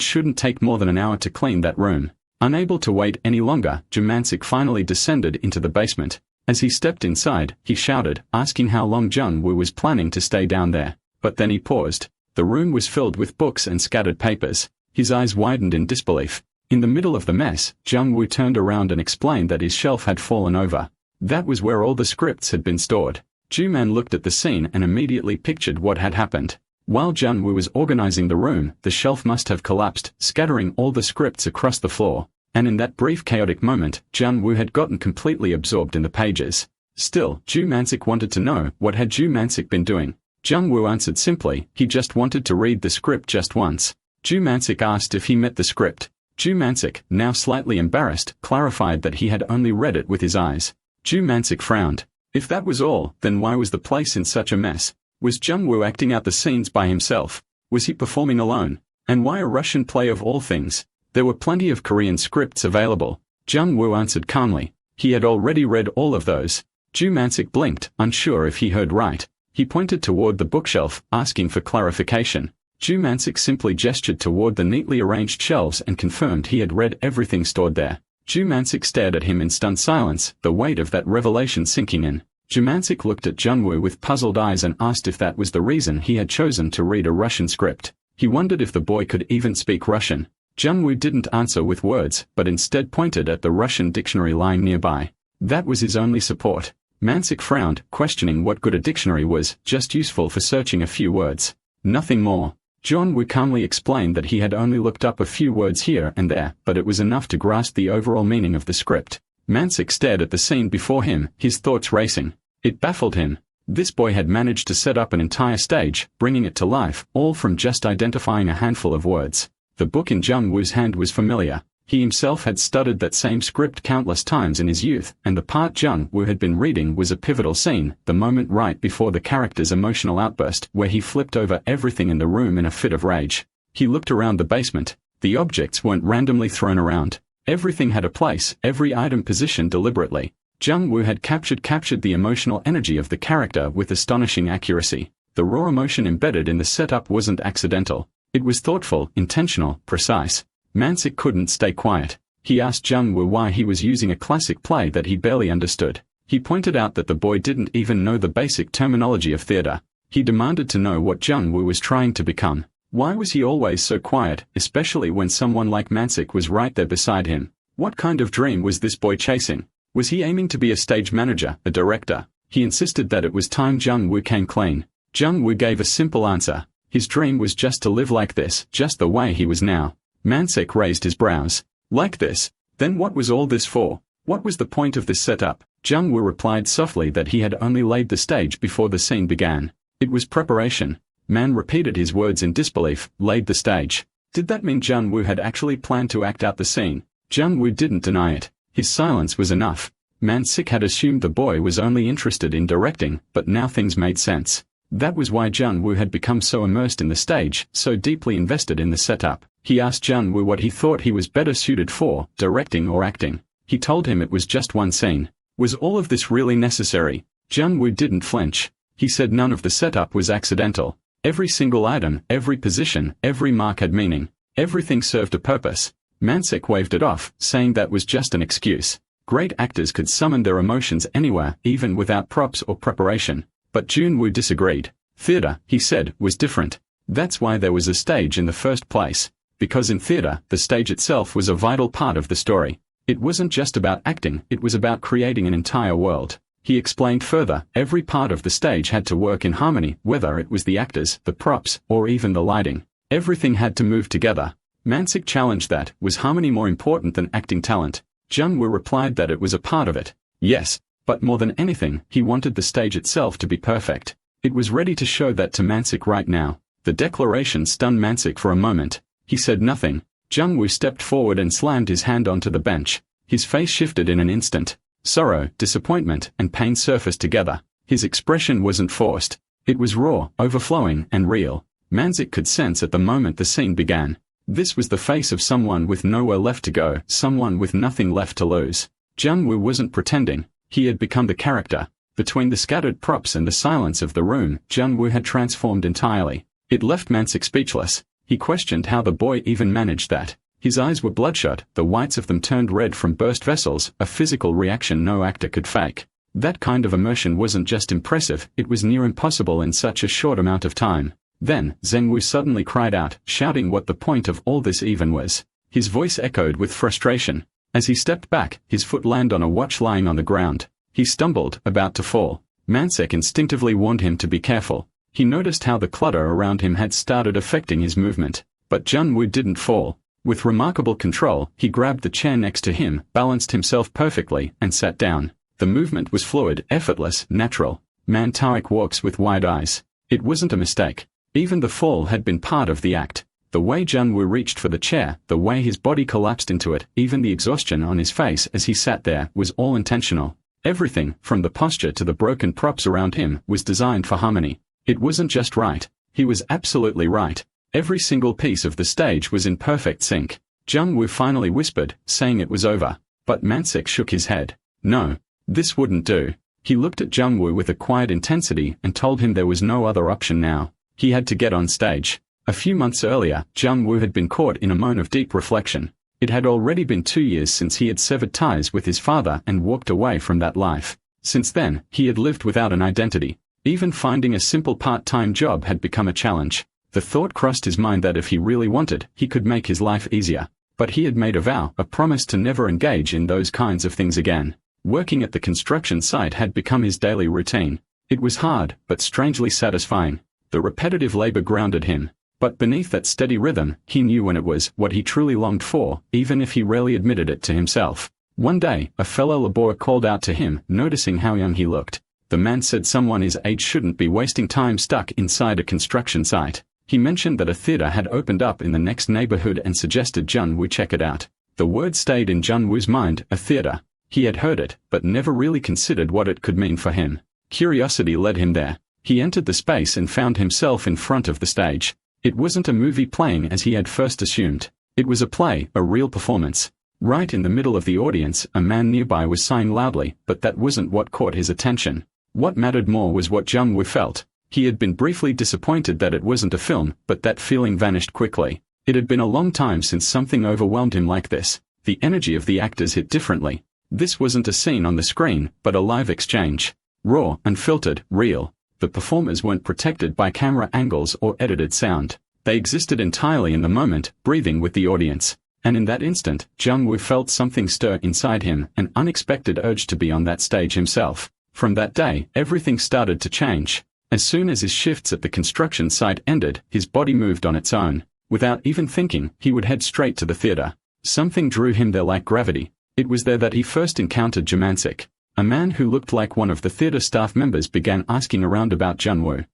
shouldn't take more than an hour to clean that room. Unable to wait any longer, Jumansik finally descended into the basement. As he stepped inside, he shouted, asking how long Junwoo was planning to stay down there. But then he paused. The room was filled with books and scattered papers. His eyes widened in disbelief. In the middle of the mess, Junwoo turned around and explained that his shelf had fallen over. That was where all the scripts had been stored. Juman looked at the scene and immediately pictured what had happened. While Junwoo was organizing the room, the shelf must have collapsed, scattering all the scripts across the floor. And in that brief chaotic moment, Junwoo had gotten completely absorbed in the pages. Still, Ju Mansik wanted to know, what had Ju Mansik been doing? Junwoo answered simply, he just wanted to read the script just once. Ju Mansik asked if he met the script. Ju Mansik, now slightly embarrassed, clarified that he had only read it with his eyes. Ju Mansik frowned. If that was all, then why was the place in such a mess? Was Junwoo acting out the scenes by himself? Was he performing alone? And why a Russian play of all things? There were plenty of Korean scripts available. Junwoo answered calmly. He had already read all of those. Ju Mansik blinked, unsure if he heard right. He pointed toward the bookshelf, asking for clarification. Ju Mansik simply gestured toward the neatly arranged shelves and confirmed he had read everything stored there. Ju Mansik stared at him in stunned silence, the weight of that revelation sinking in. Ju Mansik looked at Junwoo with puzzled eyes and asked if that was the reason he had chosen to read a Russian script. He wondered if the boy could even speak Russian. Junwoo didn't answer with words, but instead pointed at the Russian dictionary lying nearby. That was his only support. Mansik frowned, questioning what good a dictionary was, just useful for searching a few words. Nothing more. Junwoo calmly explained that he had only looked up a few words here and there, but it was enough to grasp the overall meaning of the script. Mansik stared at the scene before him, his thoughts racing. It baffled him. This boy had managed to set up an entire stage, bringing it to life, all from just identifying a handful of words. The book in Junwoo's hand was familiar. He himself had studied that same script countless times in his youth, and the part Junwoo had been reading was a pivotal scene, the moment right before the character's emotional outburst, where he flipped over everything in the room in a fit of rage. He looked around the basement. The objects weren't randomly thrown around. Everything had a place, every item positioned deliberately. Junwoo had captured the emotional energy of the character with astonishing accuracy. The raw emotion embedded in the setup wasn't accidental. It was thoughtful, intentional, precise. Mansik couldn't stay quiet. He asked Junwoo why he was using a classic play that he barely understood. He pointed out that the boy didn't even know the basic terminology of theater. He demanded to know what Junwoo was trying to become. Why was he always so quiet, especially when someone like Mansik was right there beside him? What kind of dream was this boy chasing? Was he aiming to be a stage manager, a director? He insisted that it was time Junwoo came clean. Junwoo gave a simple answer. His dream was just to live like this, just the way he was now. Mansik raised his brows. Like this? Then what was all this for? What was the point of this setup? Junwoo replied softly that he had only laid the stage before the scene began. It was preparation. Man repeated his words in disbelief, laid the stage. Did that mean Junwoo had actually planned to act out the scene? Junwoo didn't deny it. His silence was enough. Mansik had assumed the boy was only interested in directing, but now things made sense. That was why Junwoo had become so immersed in the stage, so deeply invested in the setup. He asked Junwoo what he thought he was better suited for, directing or acting. He told him it was just one scene. Was all of this really necessary? Junwoo didn't flinch. He said none of the setup was accidental. Every single item, every position, every mark had meaning. Everything served a purpose. Mansik waved it off, saying that was just an excuse. Great actors could summon their emotions anywhere, even without props or preparation. But Junwoo disagreed. Theater, he said, was different. That's why there was a stage in the first place. Because in theater, the stage itself was a vital part of the story. It wasn't just about acting, it was about creating an entire world. He explained further, every part of the stage had to work in harmony, whether it was the actors, the props, or even the lighting. Everything had to move together. Mansik challenged that, was harmony more important than acting talent? Junwoo replied that it was a part of it. Yes. But more than anything, he wanted the stage itself to be perfect. It was ready to show that to Mansik right now. The declaration stunned Mansik for a moment. He said nothing. Junwoo stepped forward and slammed his hand onto the bench. His face shifted in an instant. Sorrow, disappointment, and pain surfaced together. His expression wasn't forced. It was raw, overflowing, and real. Mansik could sense at the moment the scene began. This was the face of someone with nowhere left to go, someone with nothing left to lose. Junwoo wasn't pretending. He had become the character. Between the scattered props and the silence of the room, Junwoo had transformed entirely. It left Mansik speechless. He questioned how the boy even managed that. His eyes were bloodshot, the whites of them turned red from burst vessels, a physical reaction no actor could fake. That kind of immersion wasn't just impressive, it was near impossible in such a short amount of time. Then, Zenwoo suddenly cried out, shouting what the point of all this even was. His voice echoed with frustration. As he stepped back, his foot landed on a watch lying on the ground. He stumbled, about to fall. Mansik instinctively warned him to be careful. He noticed how the clutter around him had started affecting his movement. But Junwoo didn't fall. With remarkable control, he grabbed the chair next to him, balanced himself perfectly, and sat down. The movement was fluid, effortless, natural. Man Taoik walks with wide eyes. It wasn't a mistake. Even the fall had been part of the act. The way Junwoo reached for the chair, the way his body collapsed into it, even the exhaustion on his face as he sat there, was all intentional. Everything, from the posture to the broken props around him, was designed for harmony. It wasn't just right. He was absolutely right. Every single piece of the stage was in perfect sync. Junwoo finally whispered, saying it was over. But Mansik shook his head. No. This wouldn't do. He looked at Junwoo with a quiet intensity and told him there was no other option now. He had to get on stage. A few months earlier, Junwoo had been caught in a moment of deep reflection. It had already been 2 years since he had severed ties with his father and walked away from that life. Since then, he had lived without an identity. Even finding a simple part-time job had become a challenge. The thought crossed his mind that if he really wanted, he could make his life easier. But he had made a vow, a promise to never engage in those kinds of things again. Working at the construction site had become his daily routine. It was hard, but strangely satisfying. The repetitive labor grounded him. But beneath that steady rhythm, he knew when it was what he truly longed for, even if he rarely admitted it to himself. One day, a fellow laborer called out to him, noticing how young he looked. The man said someone his age shouldn't be wasting time stuck inside a construction site. He mentioned that a theater had opened up in the next neighborhood and suggested Junwoo check it out. The word stayed in Junwoo's mind, a theater. He had heard it, but never really considered what it could mean for him. Curiosity led him there. He entered the space and found himself in front of the stage. It wasn't a movie playing as he had first assumed. It was a play, a real performance. Right in the middle of the audience, a man nearby was sighing loudly, but that wasn't what caught his attention. What mattered more was what Junwoo felt. He had been briefly disappointed that it wasn't a film, but that feeling vanished quickly. It had been a long time since something overwhelmed him like this. The energy of the actors hit differently. This wasn't a scene on the screen, but a live exchange. Raw, unfiltered, real. The performers weren't protected by camera angles or edited sound. They existed entirely in the moment, breathing with the audience. And in that instant, Junwoo felt something stir inside him, an unexpected urge to be on that stage himself. From that day, everything started to change. As soon as his shifts at the construction site ended, his body moved on its own. Without even thinking, he would head straight to the theater. Something drew him there like gravity. It was there that he first encountered Jamansic. A man who looked like one of the theater staff members began asking around about Junwoo.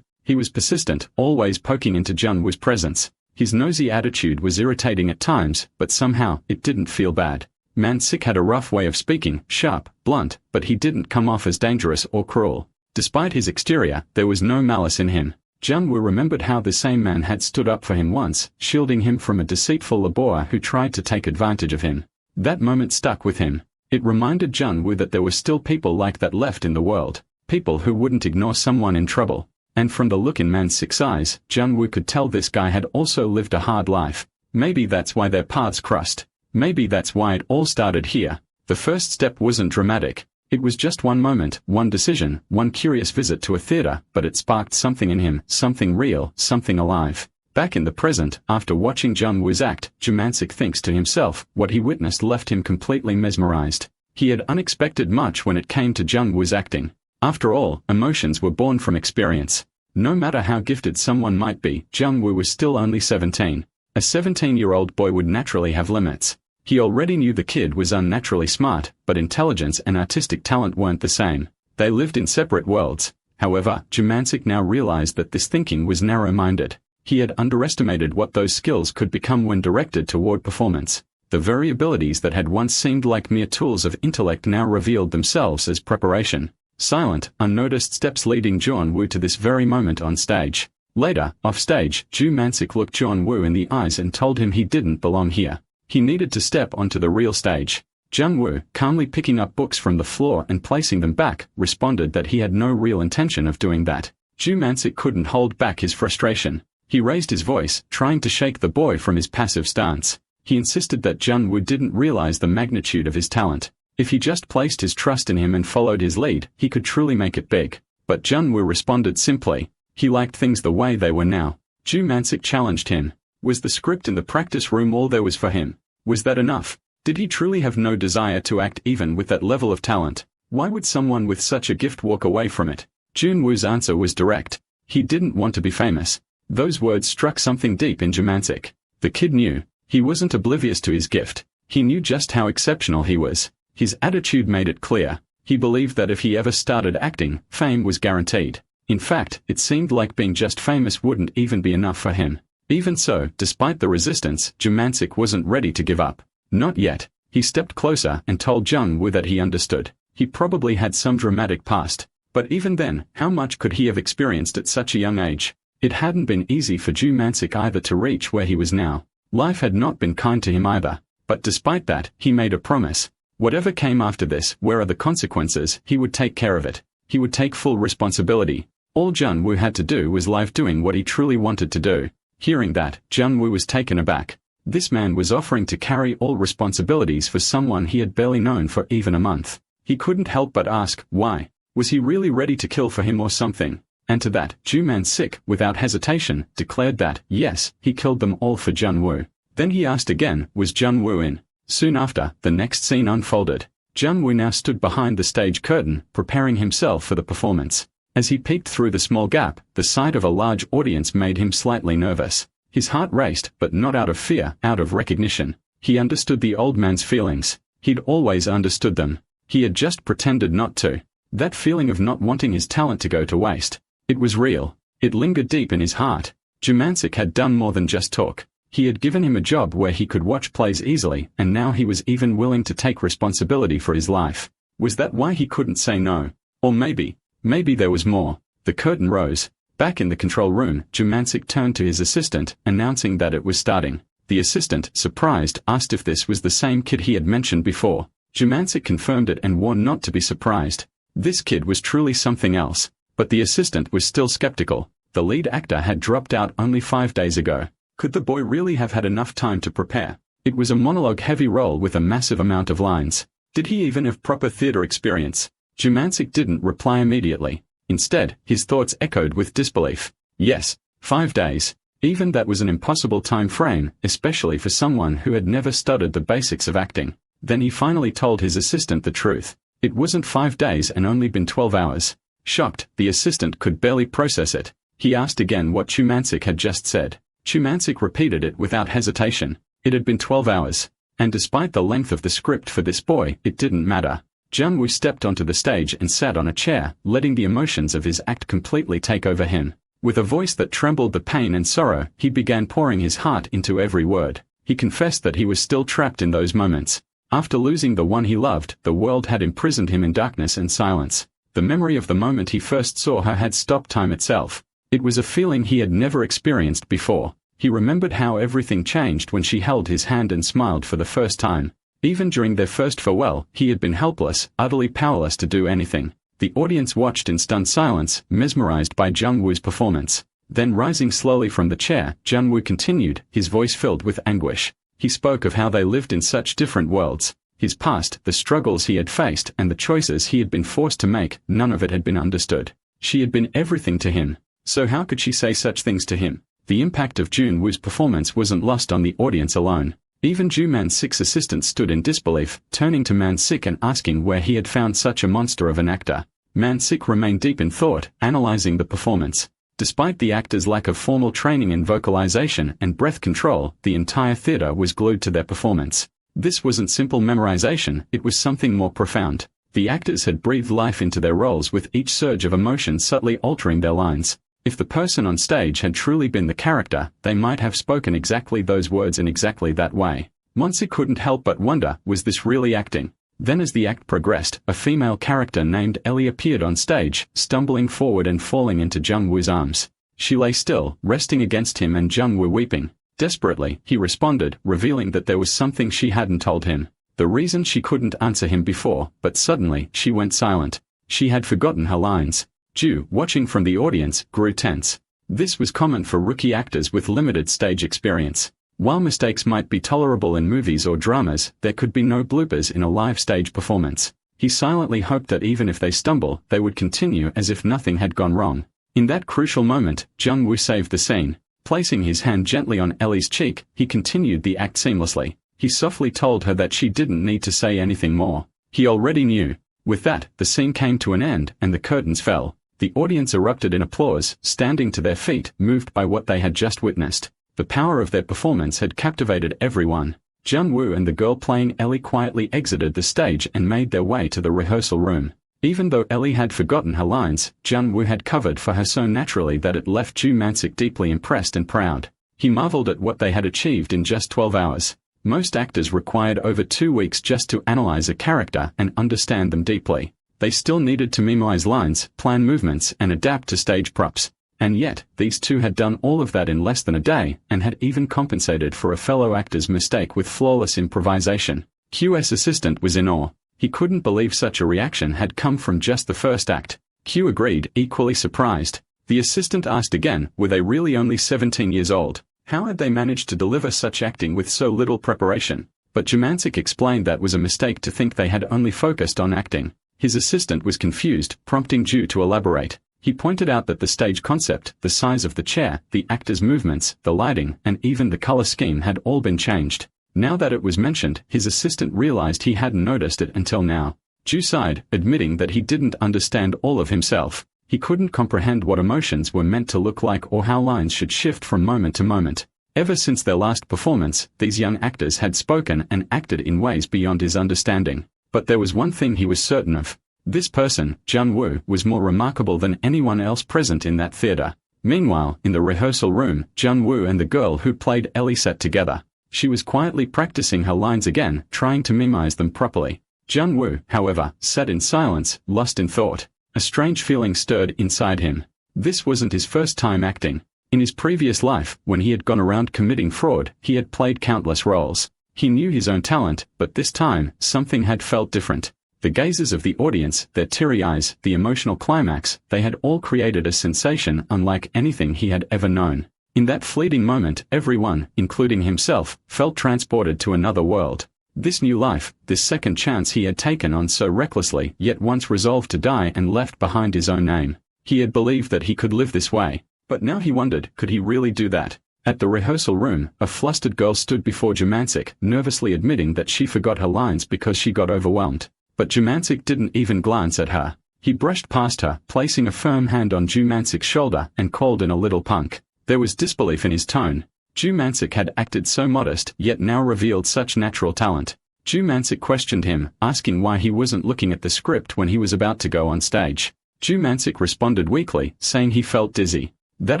He was persistent, always poking into Junwoo's presence. His nosy attitude was irritating at times, but somehow, it didn't feel bad. Mansik had a rough way of speaking, sharp, blunt, but he didn't come off as dangerous or cruel. Despite his exterior, there was no malice in him. Junwoo remembered how the same man had stood up for him once, shielding him from a deceitful laborer who tried to take advantage of him. That moment stuck with him. It reminded Junwoo that there were still people like that left in the world. People who wouldn't ignore someone in trouble. And from the look in Mansik's eyes, Junwoo could tell this guy had also lived a hard life. Maybe that's why their paths crossed. Maybe that's why it all started here. The first step wasn't dramatic. It was just one moment, one decision, one curious visit to a theater, but it sparked something in him, something real, something alive. Back in the present, after watching Junwoo's act, Jamansic thinks to himself, what he witnessed left him completely mesmerized. He had unexpected much when it came to Junwoo's acting. After all, emotions were born from experience. No matter how gifted someone might be, Junwoo was still only 17. A 17-year-old boy would naturally have limits. He already knew the kid was unnaturally smart, but intelligence and artistic talent weren't the same. They lived in separate worlds. However, Jamansic now realized that this thinking was narrow-minded. He had underestimated what those skills could become when directed toward performance. The very abilities that had once seemed like mere tools of intellect now revealed themselves as preparation. Silent, unnoticed steps leading Junwoo to this very moment on stage. Later, off stage, Jamansic looked Junwoo in the eyes and told him he didn't belong here. He needed to step onto the real stage. Junwoo, calmly picking up books from the floor and placing them back, responded that he had no real intention of doing that. Jamansic couldn't hold back his frustration. He raised his voice, trying to shake the boy from his passive stance. He insisted that Junwoo didn't realize the magnitude of his talent. If he just placed his trust in him and followed his lead, he could truly make it big. But Junwoo responded simply. He liked things the way they were now. Jamansic challenged him. Was the script in the practice room all there was for him? Was that enough? Did he truly have no desire to act even with that level of talent? Why would someone with such a gift walk away from it? Junwoo's answer was direct. He didn't want to be famous. Those words struck something deep in Jumancic. The kid knew. He wasn't oblivious to his gift. He knew just how exceptional he was. His attitude made it clear. He believed that if he ever started acting, fame was guaranteed. In fact, it seemed like being just famous wouldn't even be enough for him. Even so, despite the resistance, Jumancic wasn't ready to give up. Not yet. He stepped closer and told Jung-woo that he understood. He probably had some dramatic past. But even then, how much could he have experienced at such a young age? It hadn't been easy for Jumancic either to reach where he was now. Life had not been kind to him either. But despite that, he made a promise. Whatever came after this, where are the consequences, he would take care of it. He would take full responsibility. All Jung-woo had to do was live doing what he truly wanted to do. Hearing that, Jung-woo was taken aback. This man was offering to carry all responsibilities for someone he had barely known for even a month. He couldn't help but ask, why? Was he really ready to kill for him or something? And to that, Jumancic, without hesitation, declared that, yes, he killed them all for Jung-woo. Then he asked again, was Jung-woo in? Soon after, the next scene unfolded. Jung-woo now stood behind the stage curtain, preparing himself for the performance. As he peeked through the small gap, the sight of a large audience made him slightly nervous. His heart raced, but not out of fear, out of recognition. He understood the old man's feelings. He'd always understood them. He had just pretended not to. That feeling of not wanting his talent to go to waste. It was real. It lingered deep in his heart. Jumancic had done more than just talk. He had given him a job where he could watch plays easily, and now he was even willing to take responsibility for his life. Was that why he couldn't say no? Or maybe there was more. The curtain rose. Back in the control room, Jumancic turned to his assistant, announcing that it was starting. The assistant, surprised, asked if this was the same kid he had mentioned before. Jumancic confirmed it and warned not to be surprised. This kid was truly something else. But the assistant was still skeptical. The lead actor had dropped out only 5 days ago. Could the boy really have had enough time to prepare? It was a monologue-heavy role with a massive amount of lines. Did he even have proper theater experience? Jumancic didn't reply immediately. Instead, his thoughts echoed with disbelief. Yes, 5 days. Even that was an impossible time frame, especially for someone who had never studied the basics of acting. Then he finally told his assistant the truth. It wasn't 5 days and only been 12 hours. Shocked, the assistant could barely process it. He asked again what Jumancic had just said. Jumancic repeated it without hesitation. It had been 12 hours. And despite the length of the script for this boy, it didn't matter. Jung-woo stepped onto the stage and sat on a chair, letting the emotions of his act completely take over him. With a voice that trembled with pain and sorrow, he began pouring his heart into every word. He confessed that he was still trapped in those moments. After losing the one he loved, the world had imprisoned him in darkness and silence. The memory of the moment he first saw her had stopped time itself. It was a feeling he had never experienced before. He remembered how everything changed when she held his hand and smiled for the first time. Even during their first farewell, he had been helpless, utterly powerless to do anything. The audience watched in stunned silence, mesmerized by Jung-woo's performance. Then rising slowly from the chair, Jung-woo continued, his voice filled with anguish. He spoke of how they lived in such different worlds. His past, the struggles he had faced, and the choices he had been forced to make, none of it had been understood. She had been everything to him. So how could she say such things to him? The impact of Jung-woo's performance wasn't lost on the audience alone. Even Jumancic's assistant stood in disbelief, turning to Mancic and asking where he had found such a monster of an actor. Mancic remained deep in thought, analyzing the performance. Despite the actor's lack of formal training in vocalization and breath control, the entire theater was glued to their performance. This wasn't simple memorization, it was something more profound. The actors had breathed life into their roles with each surge of emotion subtly altering their lines. If the person on stage had truly been the character, they might have spoken exactly those words in exactly that way. Mancic couldn't help but wonder, was this really acting? Then as the act progressed, a female character named Ellie appeared on stage, stumbling forward and falling into Jung-woo's arms. She lay still, resting against him and Jung-woo weeping. Desperately, he responded, revealing that there was something she hadn't told him. The reason she couldn't answer him before, but suddenly, she went silent. She had forgotten her lines. Ju, watching from the audience, grew tense. This was common for rookie actors with limited stage experience. While mistakes might be tolerable in movies or dramas, there could be no bloopers in a live stage performance. He silently hoped that even if they stumble, they would continue as if nothing had gone wrong. In that crucial moment, Jung-woo saved the scene. Placing his hand gently on Ellie's cheek, he continued the act seamlessly. He softly told her that she didn't need to say anything more. He already knew. With that, the scene came to an end, and the curtains fell. The audience erupted in applause, standing to their feet, moved by what they had just witnessed. The power of their performance had captivated everyone. Jun-woo and the girl playing Ellie quietly exited the stage and made their way to the rehearsal room. Even though Ellie had forgotten her lines, Jun-woo had covered for her so naturally that it left Ju-mansik deeply impressed and proud. He marveled at what they had achieved in just 12 hours. Most actors required over 2 weeks just to analyze a character and understand them deeply. They still needed to memorize lines, plan movements, and adapt to stage props. And yet, these two had done all of that in less than a day, and had even compensated for a fellow actor's mistake with flawless improvisation. Q's assistant was in awe. He couldn't believe such a reaction had come from just the first act. Q agreed, equally surprised. The assistant asked again, were they really only 17 years old? How had they managed to deliver such acting with so little preparation? But Ju-mansik explained that was a mistake to think they had only focused on acting. His assistant was confused, prompting Ju to elaborate. He pointed out that the stage concept, the size of the chair, the actors' movements, the lighting, and even the color scheme had all been changed. Now that it was mentioned, his assistant realized he hadn't noticed it until now. Ju sighed, admitting that he didn't understand all of himself. He couldn't comprehend what emotions were meant to look like or how lines should shift from moment to moment. Ever since their last performance, these young actors had spoken and acted in ways beyond his understanding. But there was one thing he was certain of. This person, Jun-woo, was more remarkable than anyone else present in that theater. Meanwhile, in the rehearsal room, Jun-woo and the girl who played Ellie sat together. She was quietly practicing her lines again, trying to memorize them properly. Jun-woo, however, sat in silence, lost in thought. A strange feeling stirred inside him. This wasn't his first time acting. In his previous life, when he had gone around committing fraud, he had played countless roles. He knew his own talent, but this time, something had felt different. The gazes of the audience, their teary eyes, the emotional climax, they had all created a sensation unlike anything he had ever known. In that fleeting moment, everyone, including himself, felt transported to another world. This new life, this second chance he had taken on so recklessly, yet once resolved to die and left behind his own name. He had believed that he could live this way. But now he wondered, could he really do that? At the rehearsal room, a flustered girl stood before Ju-mansik, nervously admitting that she forgot her lines because she got overwhelmed. But Ju-mansik didn't even glance at her. He brushed past her, placing a firm hand on Ju-mansik's shoulder, and called in a little punk. There was disbelief in his tone. Ju-mansik had acted so modest, yet now revealed such natural talent. Ju-mansik questioned him, asking why he wasn't looking at the script when he was about to go on stage. Ju-mansik responded weakly, saying he felt dizzy. That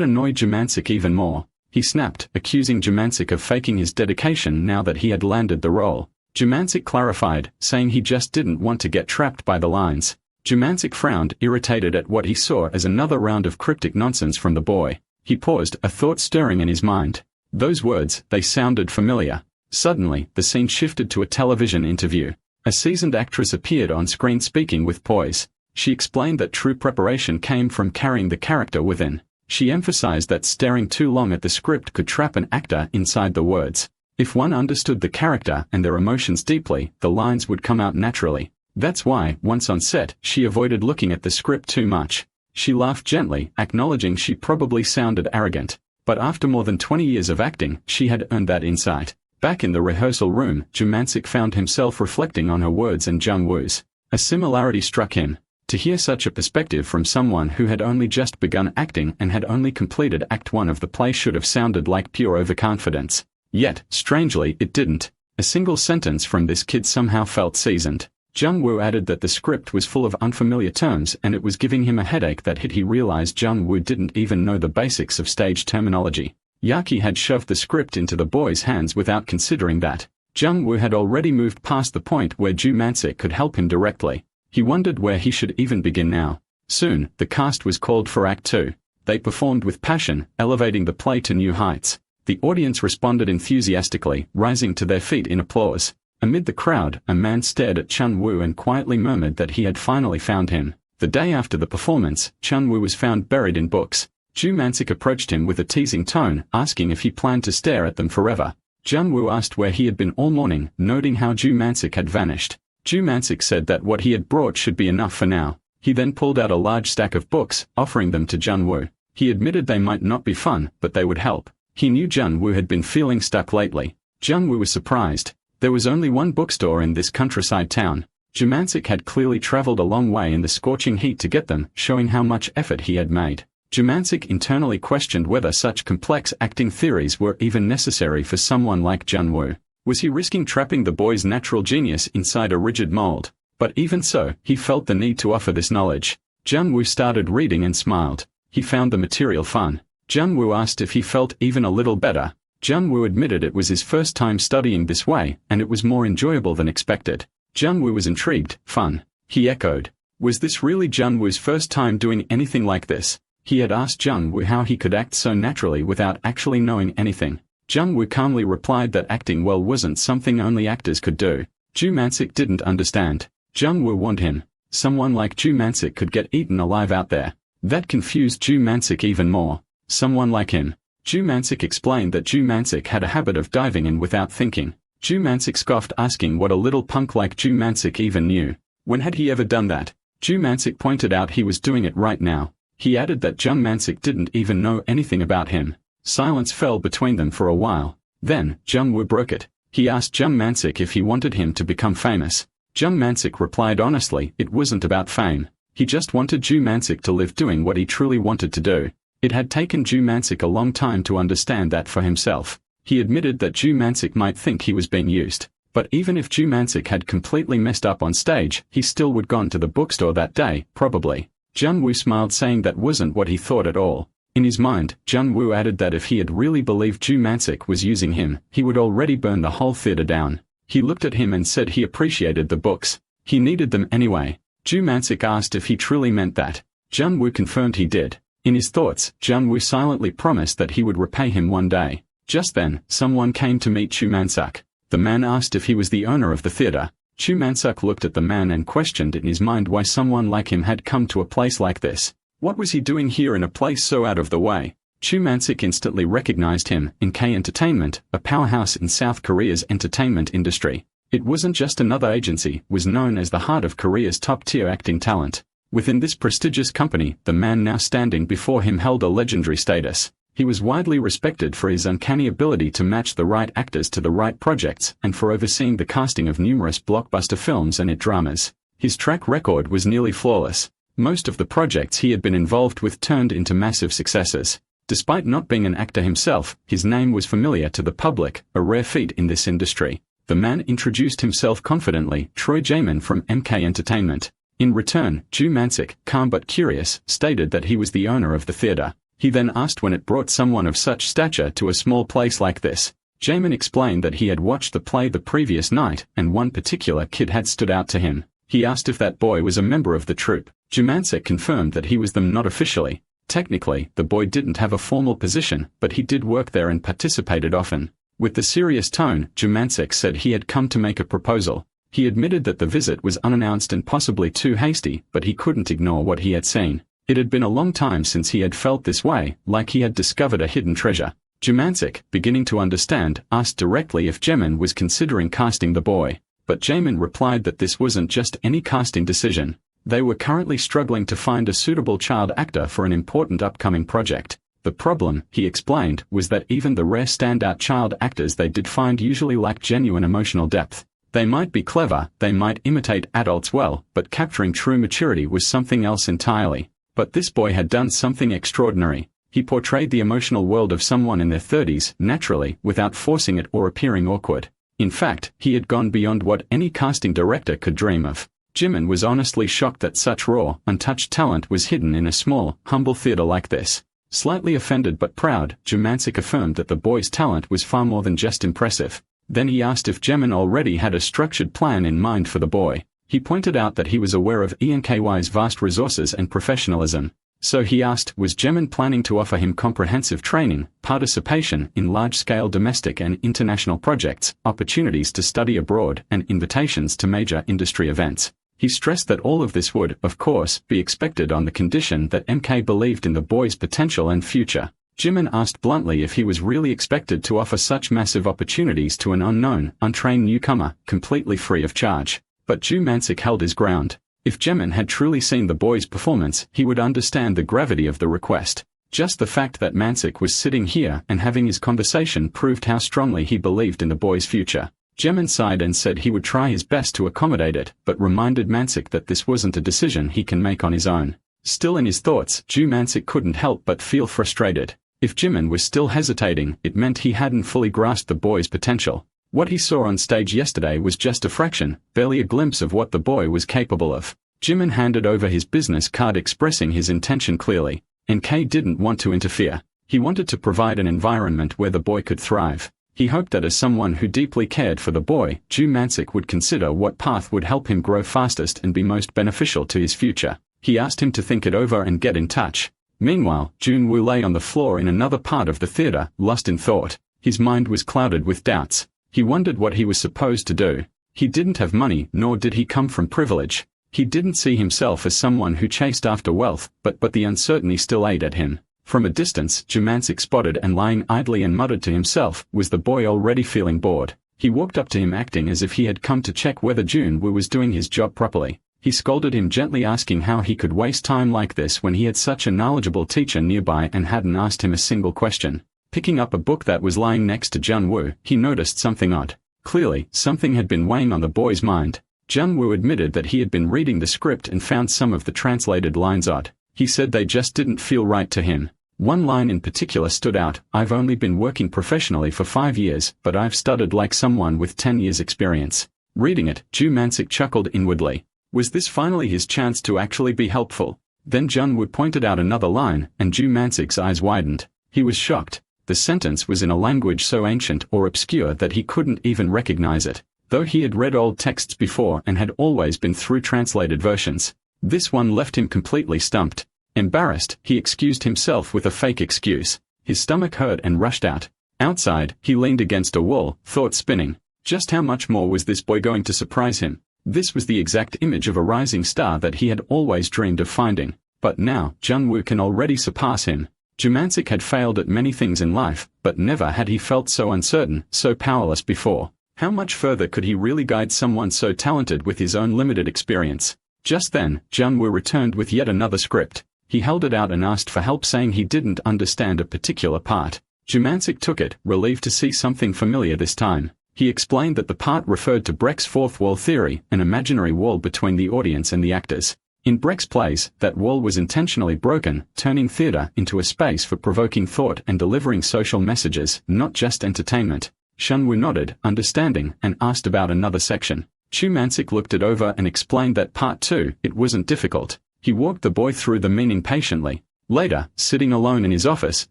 annoyed Ju-mansik even more. He snapped, accusing Ju-mansik of faking his dedication now that he had landed the role. Ju-mansik clarified, saying he just didn't want to get trapped by the lines. Ju-mansik frowned, irritated at what he saw as another round of cryptic nonsense from the boy. He paused, a thought stirring in his mind. Those words, they sounded familiar. Suddenly, the scene shifted to a television interview. A seasoned actress appeared on screen speaking with poise. She explained that true preparation came from carrying the character within. She emphasized that staring too long at the script could trap an actor inside the words. If one understood the character and their emotions deeply, the lines would come out naturally. That's why, once on set, she avoided looking at the script too much. She laughed gently, acknowledging she probably sounded arrogant. But after more than 20 years of acting, she had earned that insight. Back in the rehearsal room, Ju-mansik found himself reflecting on her words and Jung-woo's. A similarity struck him. To hear such a perspective from someone who had only just begun acting and had only completed Act 1 of the play should have sounded like pure overconfidence. Yet, strangely, it didn't. A single sentence from this kid somehow felt seasoned. Jung-woo added that the script was full of unfamiliar terms and it was giving him a headache that he realized Jung-woo didn't even know the basics of stage terminology. Yaki had shoved the script into the boy's hands without considering that. Jung-woo had already moved past the point where Ju-mansik could help him directly. He wondered where he should even begin now. Soon, the cast was called for Act 2. They performed with passion, elevating the play to new heights. The audience responded enthusiastically, rising to their feet in applause. Amid the crowd, a man stared at Chun-woo and quietly murmured that he had finally found him. The day after the performance, Chun-woo was found buried in books. Ju-mansik approached him with a teasing tone, asking if he planned to stare at them forever. Jun-woo asked where he had been all morning, noting how Ju-mansik had vanished. Ju-mansik said that what he had brought should be enough for now. He then pulled out a large stack of books, offering them to Jun-woo. He admitted they might not be fun, but they would help. He knew Jun-woo had been feeling stuck lately. Jun-woo was surprised. There was only one bookstore in this countryside town. Jumancic had clearly traveled a long way in the scorching heat to get them, showing how much effort he had made. Jumancic internally questioned whether such complex acting theories were even necessary for someone like Junwoo. Was he risking trapping the boy's natural genius inside a rigid mold? But even so, he felt the need to offer this knowledge. Junwoo started reading and smiled. He found the material fun. Junwoo asked if he felt even a little better. Junwoo admitted it was his first time studying this way, and it was more enjoyable than expected. Junwoo was intrigued. Fun, he echoed. Was this really Junwoo's first time doing anything like this? He had asked Junwoo how he could act so naturally without actually knowing anything. Junwoo calmly replied that acting well wasn't something only actors could do. Jumancic didn't understand. Junwoo warned him. Someone like Jumancic could get eaten alive out there. That confused Jumancic even more. Someone like him. Jumancic explained that Jumancic had a habit of diving in without thinking. Jumancic scoffed, asking what a little punk like Jumancic even knew. When had he ever done that? Jumancic pointed out he was doing it right now. He added that Jumancic didn't even know anything about him. Silence fell between them for a while. Then, Junwoo broke it. He asked Jumancic if he wanted him to become famous. Jumancic replied honestly, it wasn't about fame. He just wanted Jumancic to live doing what he truly wanted to do. It had taken Jumancic a long time to understand that for himself. He admitted that Jumancic might think he was being used. But even if Jumancic had completely messed up on stage, he still would gone to the bookstore that day, probably. Junwoo smiled, saying that wasn't what he thought at all. In his mind, Junwoo added that if he had really believed Jumancic was using him, he would already burn the whole theater down. He looked at him and said he appreciated the books. He needed them anyway. Jumancic asked if he truly meant that. Junwoo confirmed he did. In his thoughts, Junwoo silently promised that he would repay him one day. Just then, someone came to meet Jumancic. The man asked if he was the owner of the theater. Jumancic looked at the man and questioned in his mind why someone like him had come to a place like this. What was he doing here in a place so out of the way? Jumancic instantly recognized him. NK Entertainment, a powerhouse in South Korea's entertainment industry. It wasn't just another agency, was known as the heart of Korea's top-tier acting talent. Within this prestigious company, the man now standing before him held a legendary status. He was widely respected for his uncanny ability to match the right actors to the right projects, and for overseeing the casting of numerous blockbuster films and hit dramas. His track record was nearly flawless. Most of the projects he had been involved with turned into massive successes. Despite not being an actor himself, his name was familiar to the public, a rare feat in this industry. The man introduced himself confidently, Troy Jamin from MK Entertainment. In return, Jumancic, calm but curious, stated that he was the owner of the theater. He then asked when it brought someone of such stature to a small place like this. Jamin explained that he had watched the play the previous night, and one particular kid had stood out to him. He asked if that boy was a member of the troupe. Jumancic confirmed that he was them not officially. Technically, the boy didn't have a formal position, but he did work there and participated often. With the serious tone, Jumancic said he had come to make a proposal. He admitted that the visit was unannounced and possibly too hasty, but he couldn't ignore what he had seen. It had been a long time since he had felt this way, like he had discovered a hidden treasure. Jumancic, beginning to understand, asked directly if Jamin was considering casting the boy. But Jamin replied that this wasn't just any casting decision. They were currently struggling to find a suitable child actor for an important upcoming project. The problem, he explained, was that even the rare standout child actors they did find usually lacked genuine emotional depth. They might be clever, they might imitate adults well, but capturing true maturity was something else entirely. But this boy had done something extraordinary. He portrayed the emotional world of someone in their 30s, naturally, without forcing it or appearing awkward. In fact, he had gone beyond what any casting director could dream of. Jimin was honestly shocked that such raw, untouched talent was hidden in a small, humble theater like this. Slightly offended but proud, Jumancic affirmed that the boy's talent was far more than just impressive. Then he asked if Jamin already had a structured plan in mind for the boy. He pointed out that he was aware of ENKY's vast resources and professionalism. So he asked, was Jamin planning to offer him comprehensive training, participation in large-scale domestic and international projects, opportunities to study abroad, and invitations to major industry events? He stressed that all of this would, of course, be expected on the condition that MK believed in the boy's potential and future. Jimin asked bluntly if he was really expected to offer such massive opportunities to an unknown, untrained newcomer, completely free of charge. But Jumancic held his ground. If Jimin had truly seen the boy's performance, he would understand the gravity of the request. Just the fact that Mancic was sitting here and having his conversation proved how strongly he believed in the boy's future. Jimin sighed and said he would try his best to accommodate it, but reminded Mansik that this wasn't a decision he can make on his own. Still in his thoughts, Mansik couldn't help but feel frustrated. If Jimin was still hesitating, it meant he hadn't fully grasped the boy's potential. What he saw on stage yesterday was just a fraction, barely a glimpse of what the boy was capable of. Jimin handed over his business card expressing his intention clearly. NK didn't want to interfere. He wanted to provide an environment where the boy could thrive. He hoped that as someone who deeply cared for the boy, Mansik would consider what path would help him grow fastest and be most beneficial to his future. He asked him to think it over and get in touch. Meanwhile, Junwoo lay on the floor in another part of the theater, lost in thought. His mind was clouded with doubts. He wondered what he was supposed to do. He didn't have money, nor did he come from privilege. He didn't see himself as someone who chased after wealth, but the uncertainty still ate at him. From a distance, Mansik spotted and lying idly and muttered to himself, was the boy already feeling bored. He walked up to him acting as if he had come to check whether Junwoo was doing his job properly. He scolded him gently, asking how he could waste time like this when he had such a knowledgeable teacher nearby and hadn't asked him a single question. Picking up a book that was lying next to Junwoo, he noticed something odd. Clearly, something had been weighing on the boy's mind. Junwoo admitted that he had been reading the script and found some of the translated lines odd. He said they just didn't feel right to him. One line in particular stood out: "I've only been working professionally for 5 years, but I've stuttered like someone with 10 years experience." Reading it, Mansik chuckled inwardly. Was this finally his chance to actually be helpful? Then Junwoo pointed out another line, and Mansik's eyes widened. He was shocked. The sentence was in a language so ancient or obscure that he couldn't even recognize it, though he had read old texts before and had always been through translated versions. This one left him completely stumped. Embarrassed, he excused himself with a fake excuse. His stomach hurt and rushed out. Outside, he leaned against a wall, thoughts spinning. Just how much more was this boy going to surprise him? This was the exact image of a rising star that he had always dreamed of finding. But now, Junwoo can already surpass him. Mansik had failed at many things in life, but never had he felt so uncertain, so powerless before. How much further could he really guide someone so talented with his own limited experience? Just then, Junwoo returned with yet another script. He held it out and asked for help, saying he didn't understand a particular part. Mansik took it, relieved to see something familiar this time. He explained that the part referred to Brecht's fourth wall theory, an imaginary wall between the audience and the actors. In Brecht's plays, that wall was intentionally broken, turning theater into a space for provoking thought and delivering social messages, not just entertainment. Junwoo nodded, understanding, and asked about another section. Mansik looked it over and explained that part 2, it wasn't difficult. He walked the boy through the meaning patiently. Later, sitting alone in his office,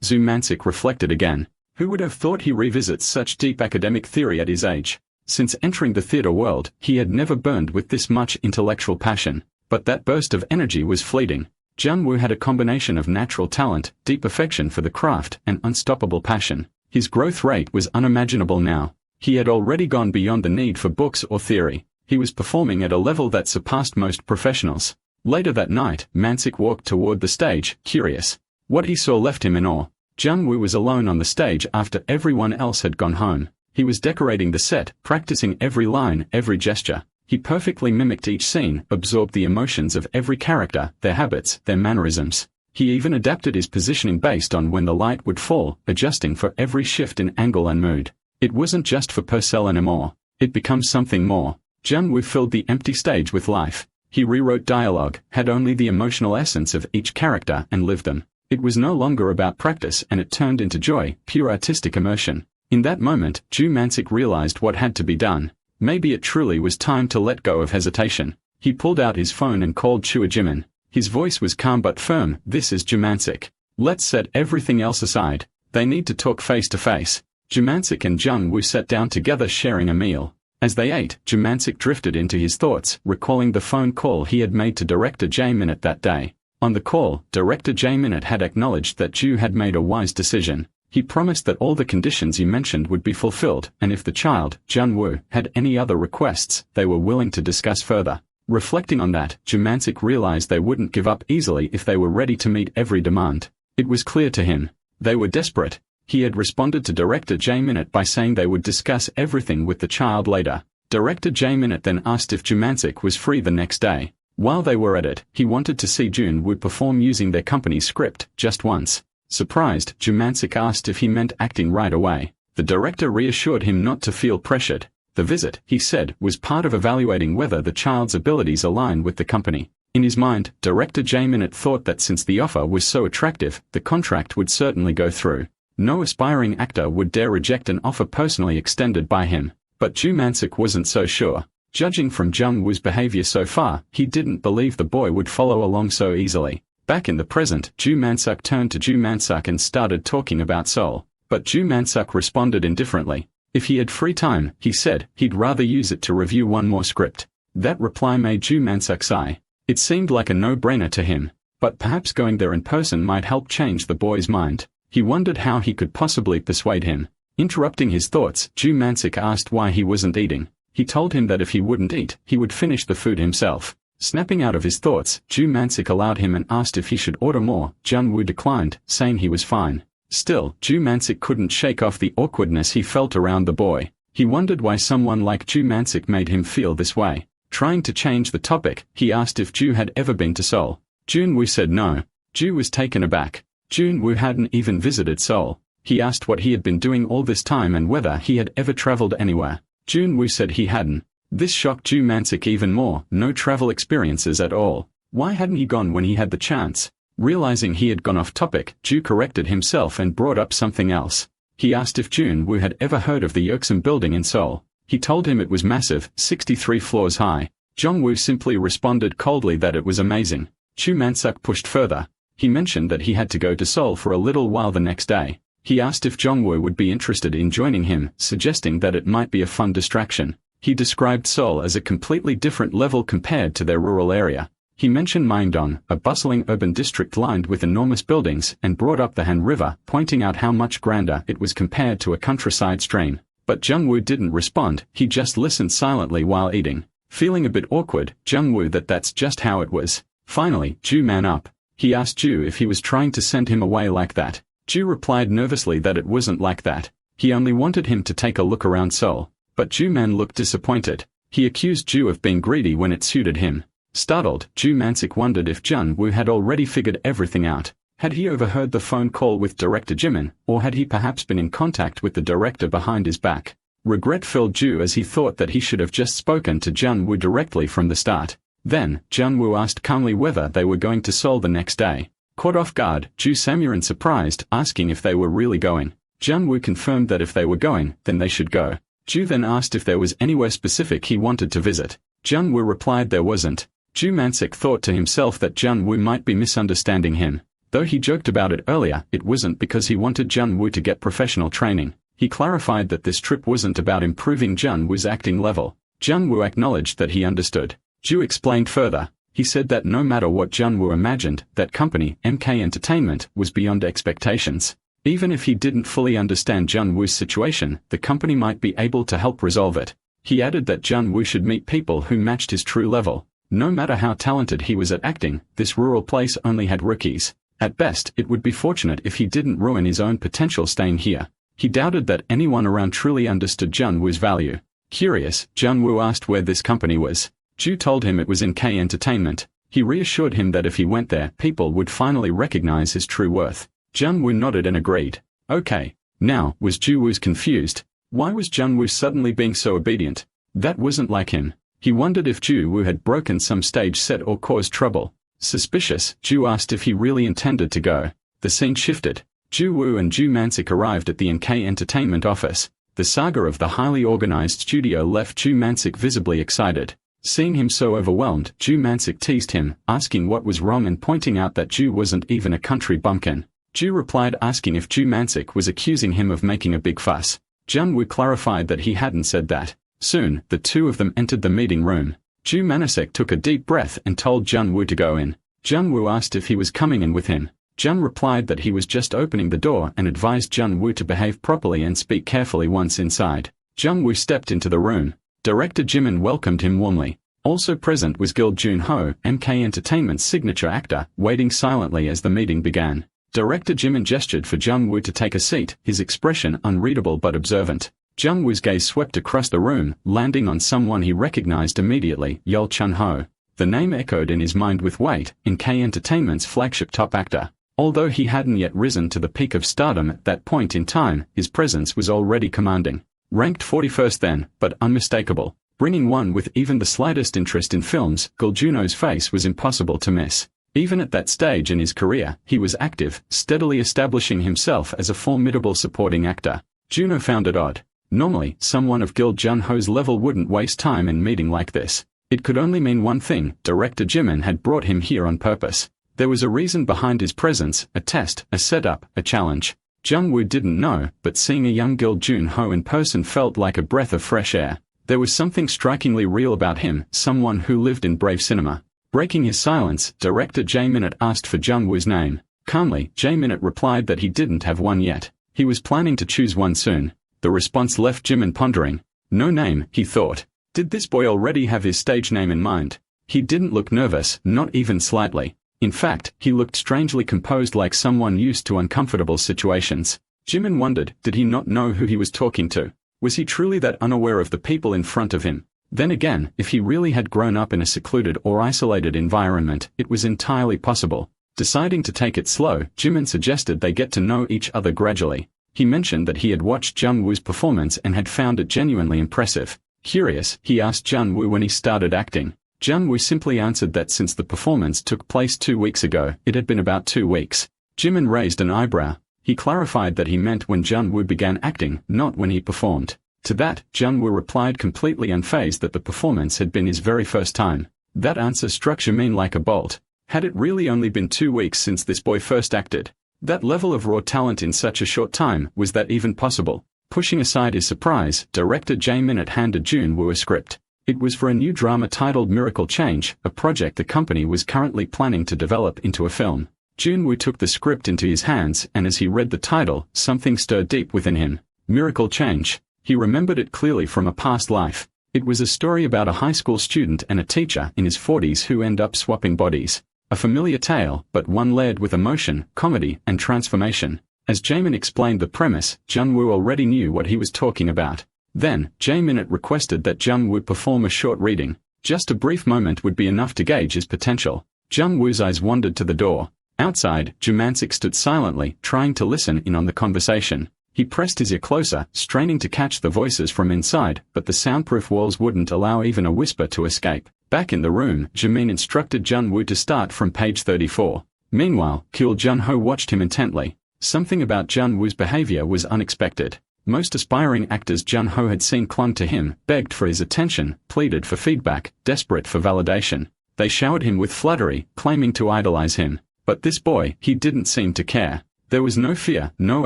Mansik reflected again. Who would have thought he revisits such deep academic theory at his age? Since entering the theater world, he had never burned with this much intellectual passion. But that burst of energy was fleeting. Junwoo had a combination of natural talent, deep affection for the craft, and unstoppable passion. His growth rate was unimaginable now. He had already gone beyond the need for books or theory. He was performing at a level that surpassed most professionals. Later that night, Mansik walked toward the stage, curious. What he saw left him in awe. Junwoo was alone on the stage after everyone else had gone home. He was decorating the set, practicing every line, every gesture. He perfectly mimicked each scene, absorbed the emotions of every character, their habits, their mannerisms. He even adapted his positioning based on when the light would fall, adjusting for every shift in angle and mood. It wasn't just for Purcell anymore. It became something more. Junwoo filled the empty stage with life. He rewrote dialogue, had only the emotional essence of each character, and lived them. It was no longer about practice, and it turned into joy, pure artistic immersion. In that moment, Mansik realized what had to be done. Maybe it truly was time to let go of hesitation. He pulled out his phone and called Jimin. His voice was calm but firm. This is Mansik. Let's set everything else aside. They need to talk face to face. Mansik and Junwoo sat down together, sharing a meal. As they ate, Mansik drifted into his thoughts, recalling the phone call he had made to Director Minute that day. On the call, Director Minute had acknowledged that Ju had made a wise decision. He promised that all the conditions he mentioned would be fulfilled, and if the child, Junwoo, had any other requests, they were willing to discuss further. Reflecting on that, Mansik realized they wouldn't give up easily if they were ready to meet every demand. It was clear to him. They were desperate. He had responded to Director Minute by saying they would discuss everything with the child later. Director Minute then asked if Mansik was free the next day. While they were at it, he wanted to see Junwoo perform using their company's script, just once. Surprised, Mansik asked if he meant acting right away. The director reassured him not to feel pressured. The visit, he said, was part of evaluating whether the child's abilities align with the company. In his mind, director Jae-min thought that since the offer was so attractive, the contract would certainly go through. No aspiring actor would dare reject an offer personally extended by him. But Ju Man-sik wasn't so sure. Judging from Jung-woo's behavior so far, he didn't believe the boy would follow along so easily. Back in the present, Ju Man-sik turned to Ju Man-sik and started talking about Seoul. But Ju Man-sik responded indifferently. If he had free time, he said, he'd rather use it to review one more script. That reply made Ju Man-sik sigh. It seemed like a no-brainer to him. But perhaps going there in person might help change the boy's mind. He wondered how he could possibly persuade him. Interrupting his thoughts, Ju Man-sik asked why he wasn't eating. He told him that if he wouldn't eat, he would finish the food himself. Snapping out of his thoughts, Ju Man-sik allowed him and asked if he should order more. Jung-woo declined, saying he was fine. Still, Ju Man-sik couldn't shake off the awkwardness he felt around the boy. He wondered why someone like Ju Man-sik made him feel this way. Trying to change the topic, he asked if Ju had ever been to Seoul. Jun-woo said no. Ju was taken aback. Jun-woo hadn't even visited Seoul. He asked what he had been doing all this time and whether he had ever traveled anywhere. Jun-woo said he hadn't. This shocked Ju Man-sik even more. No travel experiences at all. Why hadn't he gone when he had the chance? Realizing he had gone off topic, Ju corrected himself and brought up something else. He asked if Jun-woo had ever heard of the Yeoksum building in Seoul. He told him it was massive, 63 floors high. Jung-woo simply responded coldly that it was amazing. Ju Man-sik pushed further. He mentioned that he had to go to Seoul for a little while the next day. He asked if Jung-woo would be interested in joining him, suggesting that it might be a fun distraction. He described Seoul as a completely different level compared to their rural area. He mentioned Myeongdong, a bustling urban district lined with enormous buildings, and brought up the Han River, pointing out how much grander it was compared to a countryside stream. But Jung-woo didn't respond, he just listened silently while eating. Feeling a bit awkward, Jung-woo that's just how it was. Finally, Ju man up. He asked Ju if he was trying to send him away like that. Ju replied nervously that it wasn't like that. He only wanted him to take a look around Seoul. But Ju man looked disappointed. He accused Ju of being greedy when it suited him. Startled, Ju Man-sik wondered if Jung-woo had already figured everything out. Had he overheard the phone call with director Jimin, or had he perhaps been in contact with the director behind his back? Regret filled Ju as he thought that he should have just spoken to Jung-woo directly from the start. Then, Jung-woo asked calmly whether they were going to Seoul the next day. Caught off guard, Ju Samuran surprised, asking if they were really going. Jung-woo confirmed that if they were going, then they should go. Ju then asked if there was anywhere specific he wanted to visit. Jung-woo replied there wasn't. Ju Man-sik thought to himself that Jung-woo might be misunderstanding him. Though he joked about it earlier, it wasn't because he wanted Jung-woo to get professional training. He clarified that this trip wasn't about improving Jung-woo's acting level. Jung-woo acknowledged that he understood. Ju explained further. He said that no matter what Jung-woo imagined, that company, MK Entertainment, was beyond expectations. Even if he didn't fully understand Jung-woo's situation, the company might be able to help resolve it. He added that Jung-woo should meet people who matched his true level. No matter how talented he was at acting, this rural place only had rookies. At best, it would be fortunate if he didn't ruin his own potential staying here. He doubted that anyone around truly understood Jung-woo's value. Curious, Jung-woo asked where this company was. Ju told him it was in K Entertainment. He reassured him that if he went there, people would finally recognize his true worth. Jung-woo nodded and agreed. Okay. Now, was Ju-woo's confused? Why was Jung-woo suddenly being so obedient? That wasn't like him. He wondered if Ju-woo had broken some stage set or caused trouble. Suspicious, Ju asked if he really intended to go. The scene shifted. Ju-woo and Ju Man-sik arrived at the NK Entertainment office. The saga of the highly organized studio left Ju Man-sik visibly excited. Seeing him so overwhelmed, Ju Man-sik teased him, asking what was wrong and pointing out that Ju wasn't even a country bumpkin. Ju replied asking if Ju Man-sik was accusing him of making a big fuss. Jung-woo clarified that he hadn't said that. Soon, the two of them entered the meeting room. Ju Man-sik took a deep breath and told Jung-woo to go in. Jung-woo asked if he was coming in with him. Jung replied that he was just opening the door and advised Jung-woo to behave properly and speak carefully once inside. Jung-woo stepped into the room. Director Jimin welcomed him warmly. Also present was Gil Jun-ho, MK Entertainment's signature actor, waiting silently as the meeting began. Director Jimin gestured for Jung-woo to take a seat, his expression unreadable but observant. Jung-woo's gaze swept across the room, landing on someone he recognized immediately, Yeol Chun-ho. The name echoed in his mind with weight, NK Entertainment's flagship top actor. Although he hadn't yet risen to the peak of stardom at that point in time, his presence was already commanding. Ranked 41st then, but unmistakable. Bringing one with even the slightest interest in films, Juno's face was impossible to miss. Even at that stage in his career, he was active, steadily establishing himself as a formidable supporting actor. Juno found it odd. Normally, someone of Gil Junho's level wouldn't waste time in meeting like this. It could only mean one thing: director Jimin had brought him here on purpose. There was a reason behind his presence, a test, a setup, a challenge. Jung-woo didn't know, but seeing a young Gil Junho in person felt like a breath of fresh air. There was something strikingly real about him, someone who lived in brave cinema. Breaking his silence, director Jae-minute asked for Jung-woo's name. Calmly, Jae-minute replied that he didn't have one yet. He was planning to choose one soon. The response left Jimin pondering. No name, he thought. Did this boy already have his stage name in mind? He didn't look nervous, not even slightly. In fact, he looked strangely composed, like someone used to uncomfortable situations. Jimin wondered, did he not know who he was talking to? Was he truly that unaware of the people in front of him? Then again, if he really had grown up in a secluded or isolated environment, it was entirely possible. Deciding to take it slow, Jimin suggested they get to know each other gradually. He mentioned that he had watched Jung-woo's performance and had found it genuinely impressive. Curious, he asked Jung-woo when he started acting. Jung-woo simply answered that since the performance took place 2 weeks ago, it had been about 2 weeks. Jimin raised an eyebrow. He clarified that he meant when Jung-woo began acting, not when he performed. To that, Jung-woo replied completely unfazed that the performance had been his very first time. That answer struck Jimin like a bolt. Had it really only been 2 weeks since this boy first acted? That level of raw talent in such a short time, was that even possible? Pushing aside his surprise, director Jae-minute handed Jun-woo a script. It was for a new drama titled Miracle Change, a project the company was currently planning to develop into a film. Jun-woo took the script into his hands, and as he read the title, something stirred deep within him. Miracle Change. He remembered it clearly from a past life. It was a story about a high school student and a teacher in his 40s who end up swapping bodies. A familiar tale, but one layered with emotion, comedy, and transformation. As Jaemin explained the premise, Jun-woo already knew what he was talking about. Then, Jae-minute requested that Jung-woo perform a short reading. Just a brief moment would be enough to gauge his potential. Jung-woo's eyes wandered to the door. Outside, Jumansik stood silently, trying to listen in on the conversation. He pressed his ear closer, straining to catch the voices from inside, but the soundproof walls wouldn't allow even a whisper to escape. Back in the room, Jaemin instructed Jun-woo to start from page 34. Meanwhile, Gil Junho watched him intently. Something about Jun-woo's behavior was unexpected. Most aspiring actors Junho had seen clung to him, begged for his attention, pleaded for feedback, desperate for validation. They showered him with flattery, claiming to idolize him. But this boy, he didn't seem to care. There was no fear, no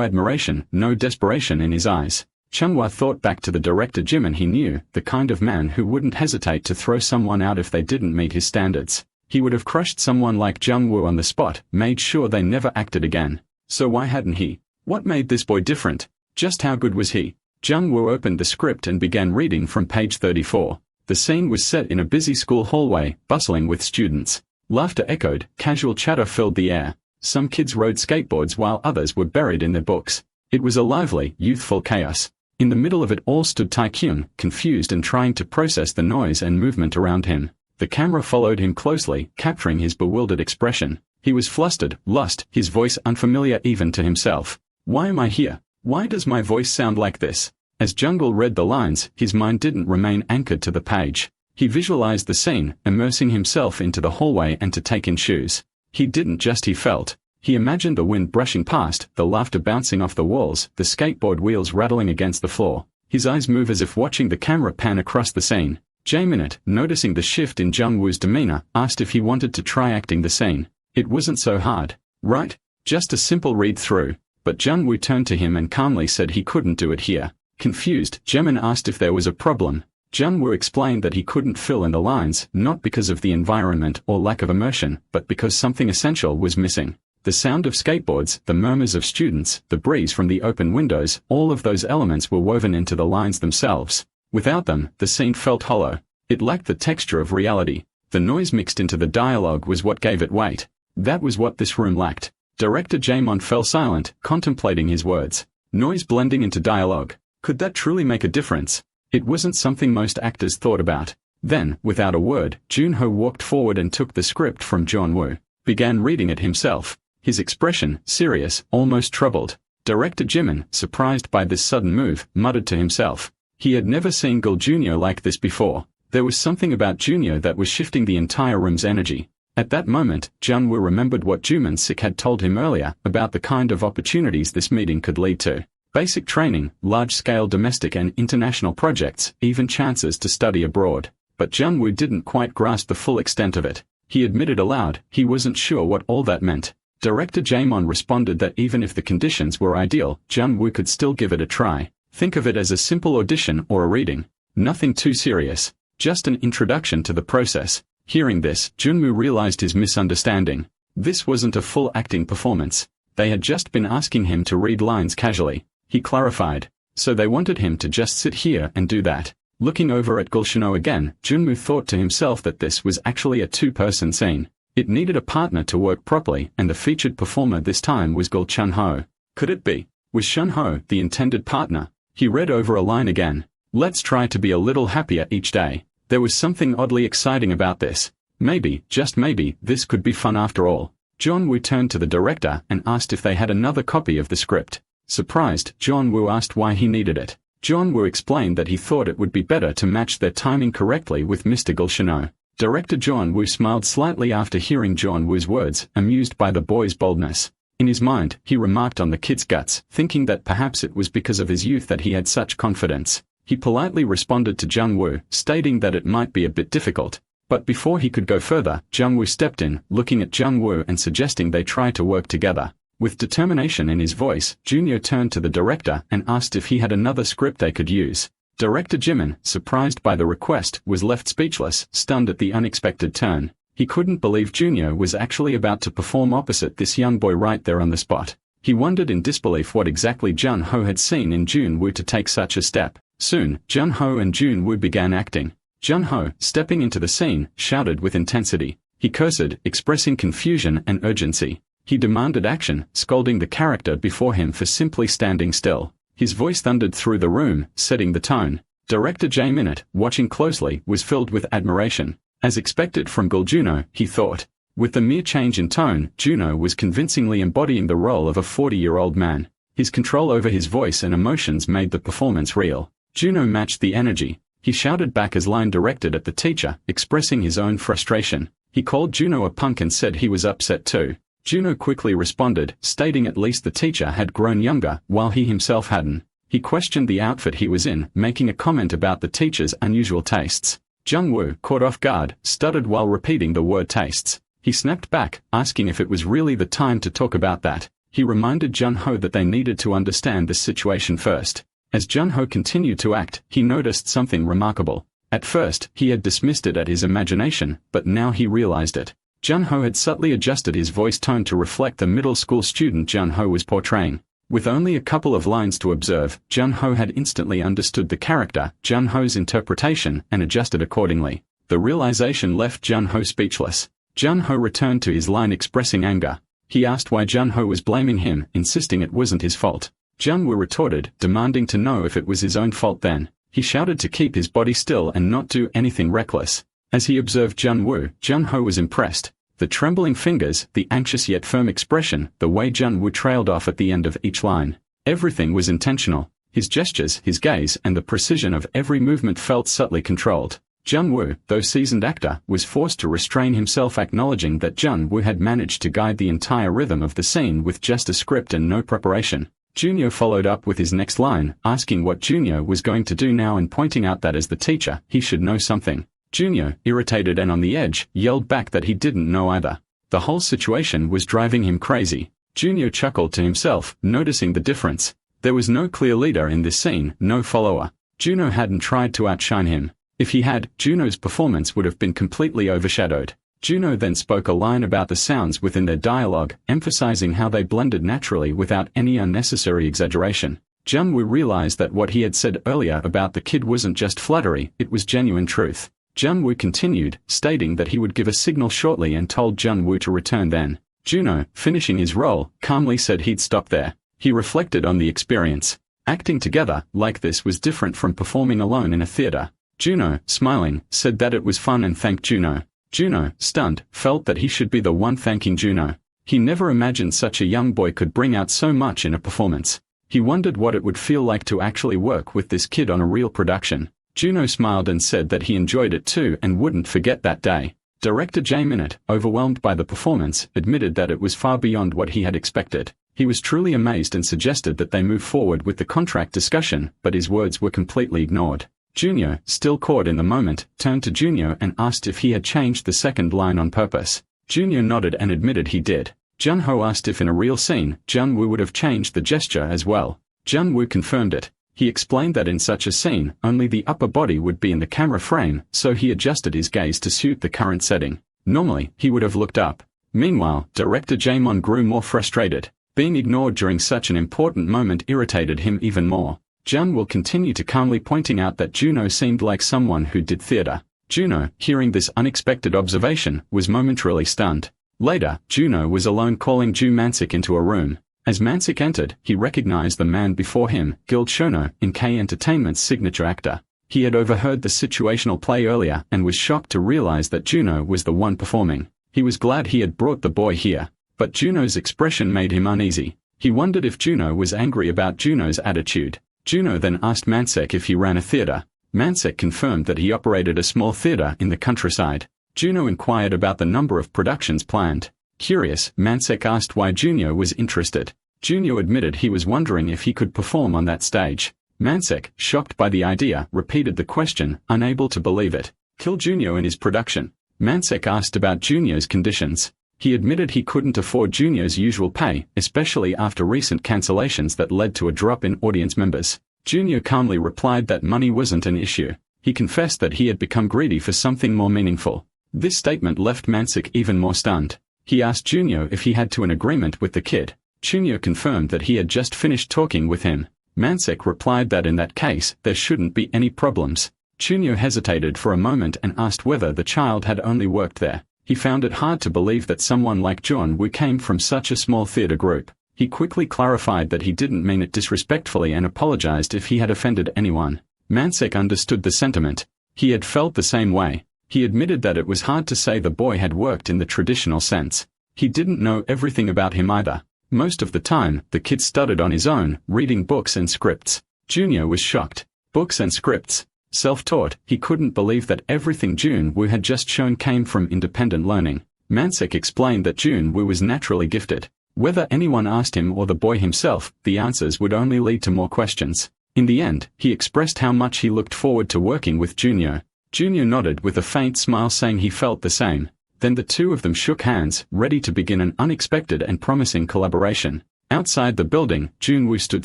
admiration, no desperation in his eyes. Chunghwa thought back to the director Jimin he knew, the kind of man who wouldn't hesitate to throw someone out if they didn't meet his standards. He would have crushed someone like Jung-woo on the spot, made sure they never acted again. So why hadn't he? What made this boy different? Just how good was he? Jung-woo opened the script and began reading from page 34. The scene was set in a busy school hallway, bustling with students. Laughter echoed, casual chatter filled the air. Some kids rode skateboards while others were buried in their books. It was a lively, youthful chaos. In the middle of it all stood Taekyung, confused and trying to process the noise and movement around him. The camera followed him closely, capturing his bewildered expression. He was flustered, lost, his voice unfamiliar even to himself. Why am I here? Why does my voice sound like this? As Jungle read the lines, his mind didn't remain anchored to the page. He visualized the scene, immersing himself into the hallway and to take in shoes. He didn't just he felt. He imagined the wind brushing past, the laughter bouncing off the walls, the skateboard wheels rattling against the floor. His eyes move as if watching the camera pan across the scene. Jae-minute, noticing the shift in Jung-woo's demeanor, asked if he wanted to try acting the scene. It wasn't so hard, right? Just a simple read-through. But Jung-woo turned to him and calmly said he couldn't do it here. Confused, Jaemin asked if there was a problem. Jung-woo explained that he couldn't fill in the lines, not because of the environment or lack of immersion, but because something essential was missing. The sound of skateboards, the murmurs of students, the breeze from the open windows, all of those elements were woven into the lines themselves. Without them, the scene felt hollow. It lacked the texture of reality. The noise mixed into the dialogue was what gave it weight. That was what this room lacked. Director Jaemon fell silent, contemplating his words. Noise blending into dialogue. Could that truly make a difference? It wasn't something most actors thought about. Then, without a word, Junho walked forward and took the script from Jun-woo. Began reading it himself. His expression, serious, almost troubled. Director Jimin, surprised by this sudden move, muttered to himself. He had never seen Gul Jr. like this before. There was something about Junior that was shifting the entire room's energy. At that moment, Junwoo remembered what Juman Sik had told him earlier about the kind of opportunities this meeting could lead to. Basic training, large-scale domestic and international projects, even chances to study abroad. But Junwoo didn't quite grasp the full extent of it. He admitted aloud, he wasn't sure what all that meant. Director Jaemon responded that even if the conditions were ideal, Junwoo could still give it a try. Think of it as a simple audition or a reading. Nothing too serious. Just an introduction to the process. Hearing this, Junwoo realized his misunderstanding. This wasn't a full acting performance. They had just been asking him to read lines casually. He clarified. So they wanted him to just sit here and do that. Looking over at Gulshino again, Junwoo thought to himself that this was actually a two-person scene. It needed a partner to work properly, and the featured performer this time was Gul Chunho. Could it be? Was Shunho the intended partner? He read over a line again. Let's try to be a little happier each day. There was something oddly exciting about this. Maybe, just maybe, this could be fun after all. Junwoo turned to the director and asked if they had another copy of the script. Surprised, Junwoo asked why he needed it. Junwoo explained that he thought it would be better to match their timing correctly with Mr. Gulshino. Director Junwoo smiled slightly after hearing Junwoo's words, amused by the boy's boldness. In his mind, he remarked on the kid's guts, thinking that perhaps it was because of his youth that he had such confidence. He politely responded to Junwoo, stating that it might be a bit difficult. But before he could go further, Junwoo stepped in, looking at Junwoo and suggesting they try to work together. With determination in his voice, Junior turned to the director and asked if he had another script they could use. Director Jimin, surprised by the request, was left speechless, stunned at the unexpected turn. He couldn't believe Junior was actually about to perform opposite this young boy right there on the spot. He wondered in disbelief what exactly Junho had seen in Junwoo to take such a step. Soon, Junho and Junwoo began acting. Junho, stepping into the scene, shouted with intensity. He cursed, expressing confusion and urgency. He demanded action, scolding the character before him for simply standing still. His voice thundered through the room, setting the tone. Director Jae-minute, watching closely, was filled with admiration. As expected from Gul Juno, he thought. With the mere change in tone, Juno was convincingly embodying the role of a 40-year-old man. His control over his voice and emotions made the performance real. Juno matched the energy. He shouted back as line directed at the teacher, expressing his own frustration. He called Juno a punk and said he was upset too. Juno quickly responded, stating at least the teacher had grown younger, while he himself hadn't. He questioned the outfit he was in, making a comment about the teacher's unusual tastes. Jungwoo, caught off guard, stuttered while repeating the word tastes. He snapped back, asking if it was really the time to talk about that. He reminded Junho that they needed to understand the situation first. As Junho continued to act, he noticed something remarkable. At first, he had dismissed it as his imagination, but now he realized it. Junho had subtly adjusted his voice tone to reflect the middle school student Junho was portraying. With only a couple of lines to observe, Junho had instantly understood the character, Junho's interpretation, and adjusted accordingly. The realization left Junho speechless. Junho returned to his line expressing anger. He asked why Junho was blaming him, insisting it wasn't his fault. Junwoo retorted, demanding to know if it was his own fault then. He shouted to keep his body still and not do anything reckless. As he observed Junwoo, Junho was impressed. The trembling fingers, the anxious yet firm expression, the way Junwoo trailed off at the end of each line. Everything was intentional. His gestures, his gaze, and the precision of every movement felt subtly controlled. Junwoo, though seasoned actor, was forced to restrain himself, acknowledging that Junwoo had managed to guide the entire rhythm of the scene with just a script and no preparation. Junior followed up with his next line, asking what Junior was going to do now and pointing out that as the teacher, he should know something. Junior, irritated and on the edge, yelled back that he didn't know either. The whole situation was driving him crazy. Junior chuckled to himself, noticing the difference. There was no clear leader in this scene, no follower. Juno hadn't tried to outshine him. If he had, Juno's performance would have been completely overshadowed. Juno then spoke a line about the sounds within their dialogue, emphasizing how they blended naturally without any unnecessary exaggeration. Junwoo realized that what he had said earlier about the kid wasn't just flattery, it was genuine truth. Junwoo continued, stating that he would give a signal shortly and told Junwoo to return then. Juno, finishing his role, calmly said he'd stop there. He reflected on the experience. Acting together, like this, was different from performing alone in a theater. Juno, smiling, said that it was fun and thanked Juno. Juno, stunned, felt that he should be the one thanking Juno. He never imagined such a young boy could bring out so much in a performance. He wondered what it would feel like to actually work with this kid on a real production. Juno smiled and said that he enjoyed it too and wouldn't forget that day. Director J. Minute, overwhelmed by the performance, admitted that it was far beyond what he had expected. He was truly amazed and suggested that they move forward with the contract discussion, but his words were completely ignored. Junyo, still caught in the moment, turned to Junyo and asked if he had changed the second line on purpose. Junyo nodded and admitted he did. Junho asked if in a real scene, Junwoo would have changed the gesture as well. Junwoo confirmed it. He explained that in such a scene, only the upper body would be in the camera frame, so he adjusted his gaze to suit the current setting. Normally, he would have looked up. Meanwhile, director Jaemon grew more frustrated. Being ignored during such an important moment irritated him even more. Jun will continue to calmly pointing out that Juno seemed like someone who did theater. Juno, hearing this unexpected observation, was momentarily stunned. Later, Juno was alone calling Ju Mansik into a room. As Mansik entered, he recognized the man before him, Guild Shono, in K Entertainment's signature actor. He had overheard the situational play earlier and was shocked to realize that Juno was the one performing. He was glad he had brought the boy here. But Juno's expression made him uneasy. He wondered if Juno was angry about Juno's attitude. Juno then asked Mansek if he ran a theater. Mansek confirmed that he operated a small theater in the countryside. Juno inquired about the number of productions planned. Curious, Mansek asked why Junyo was interested. Junyo admitted he was wondering if he could perform on that stage. Mansek, shocked by the idea, repeated the question, unable to believe it. Kill Junyo in his production. Mansek asked about Junyo's conditions. He admitted he couldn't afford Junyo's usual pay, especially after recent cancellations that led to a drop in audience members. Junyo calmly replied that money wasn't an issue. He confessed that he had become greedy for something more meaningful. This statement left Mansik even more stunned. He asked Junyo if he had to an agreement with the kid. Junyo confirmed that he had just finished talking with him. Mansik replied that in that case, there shouldn't be any problems. Junyo hesitated for a moment and asked whether the child had only worked there. He found it hard to believe that someone like John-woo came from such a small theater group. He quickly clarified that he didn't mean it disrespectfully and apologized if he had offended anyone. Mansik understood the sentiment. He had felt the same way. He admitted that it was hard to say the boy had worked in the traditional sense. He didn't know everything about him either. Most of the time, the kid studied on his own, reading books and scripts. Junyo was shocked. Books and scripts. Self-taught, he couldn't believe that everything Junwoo had just shown came from independent learning. Mansik explained that Junwoo was naturally gifted. Whether anyone asked him or the boy himself, the answers would only lead to more questions. In the end, he expressed how much he looked forward to working with Junyo. Junyo nodded with a faint smile saying he felt the same. Then the two of them shook hands, ready to begin an unexpected and promising collaboration. Outside the building, Junwoo stood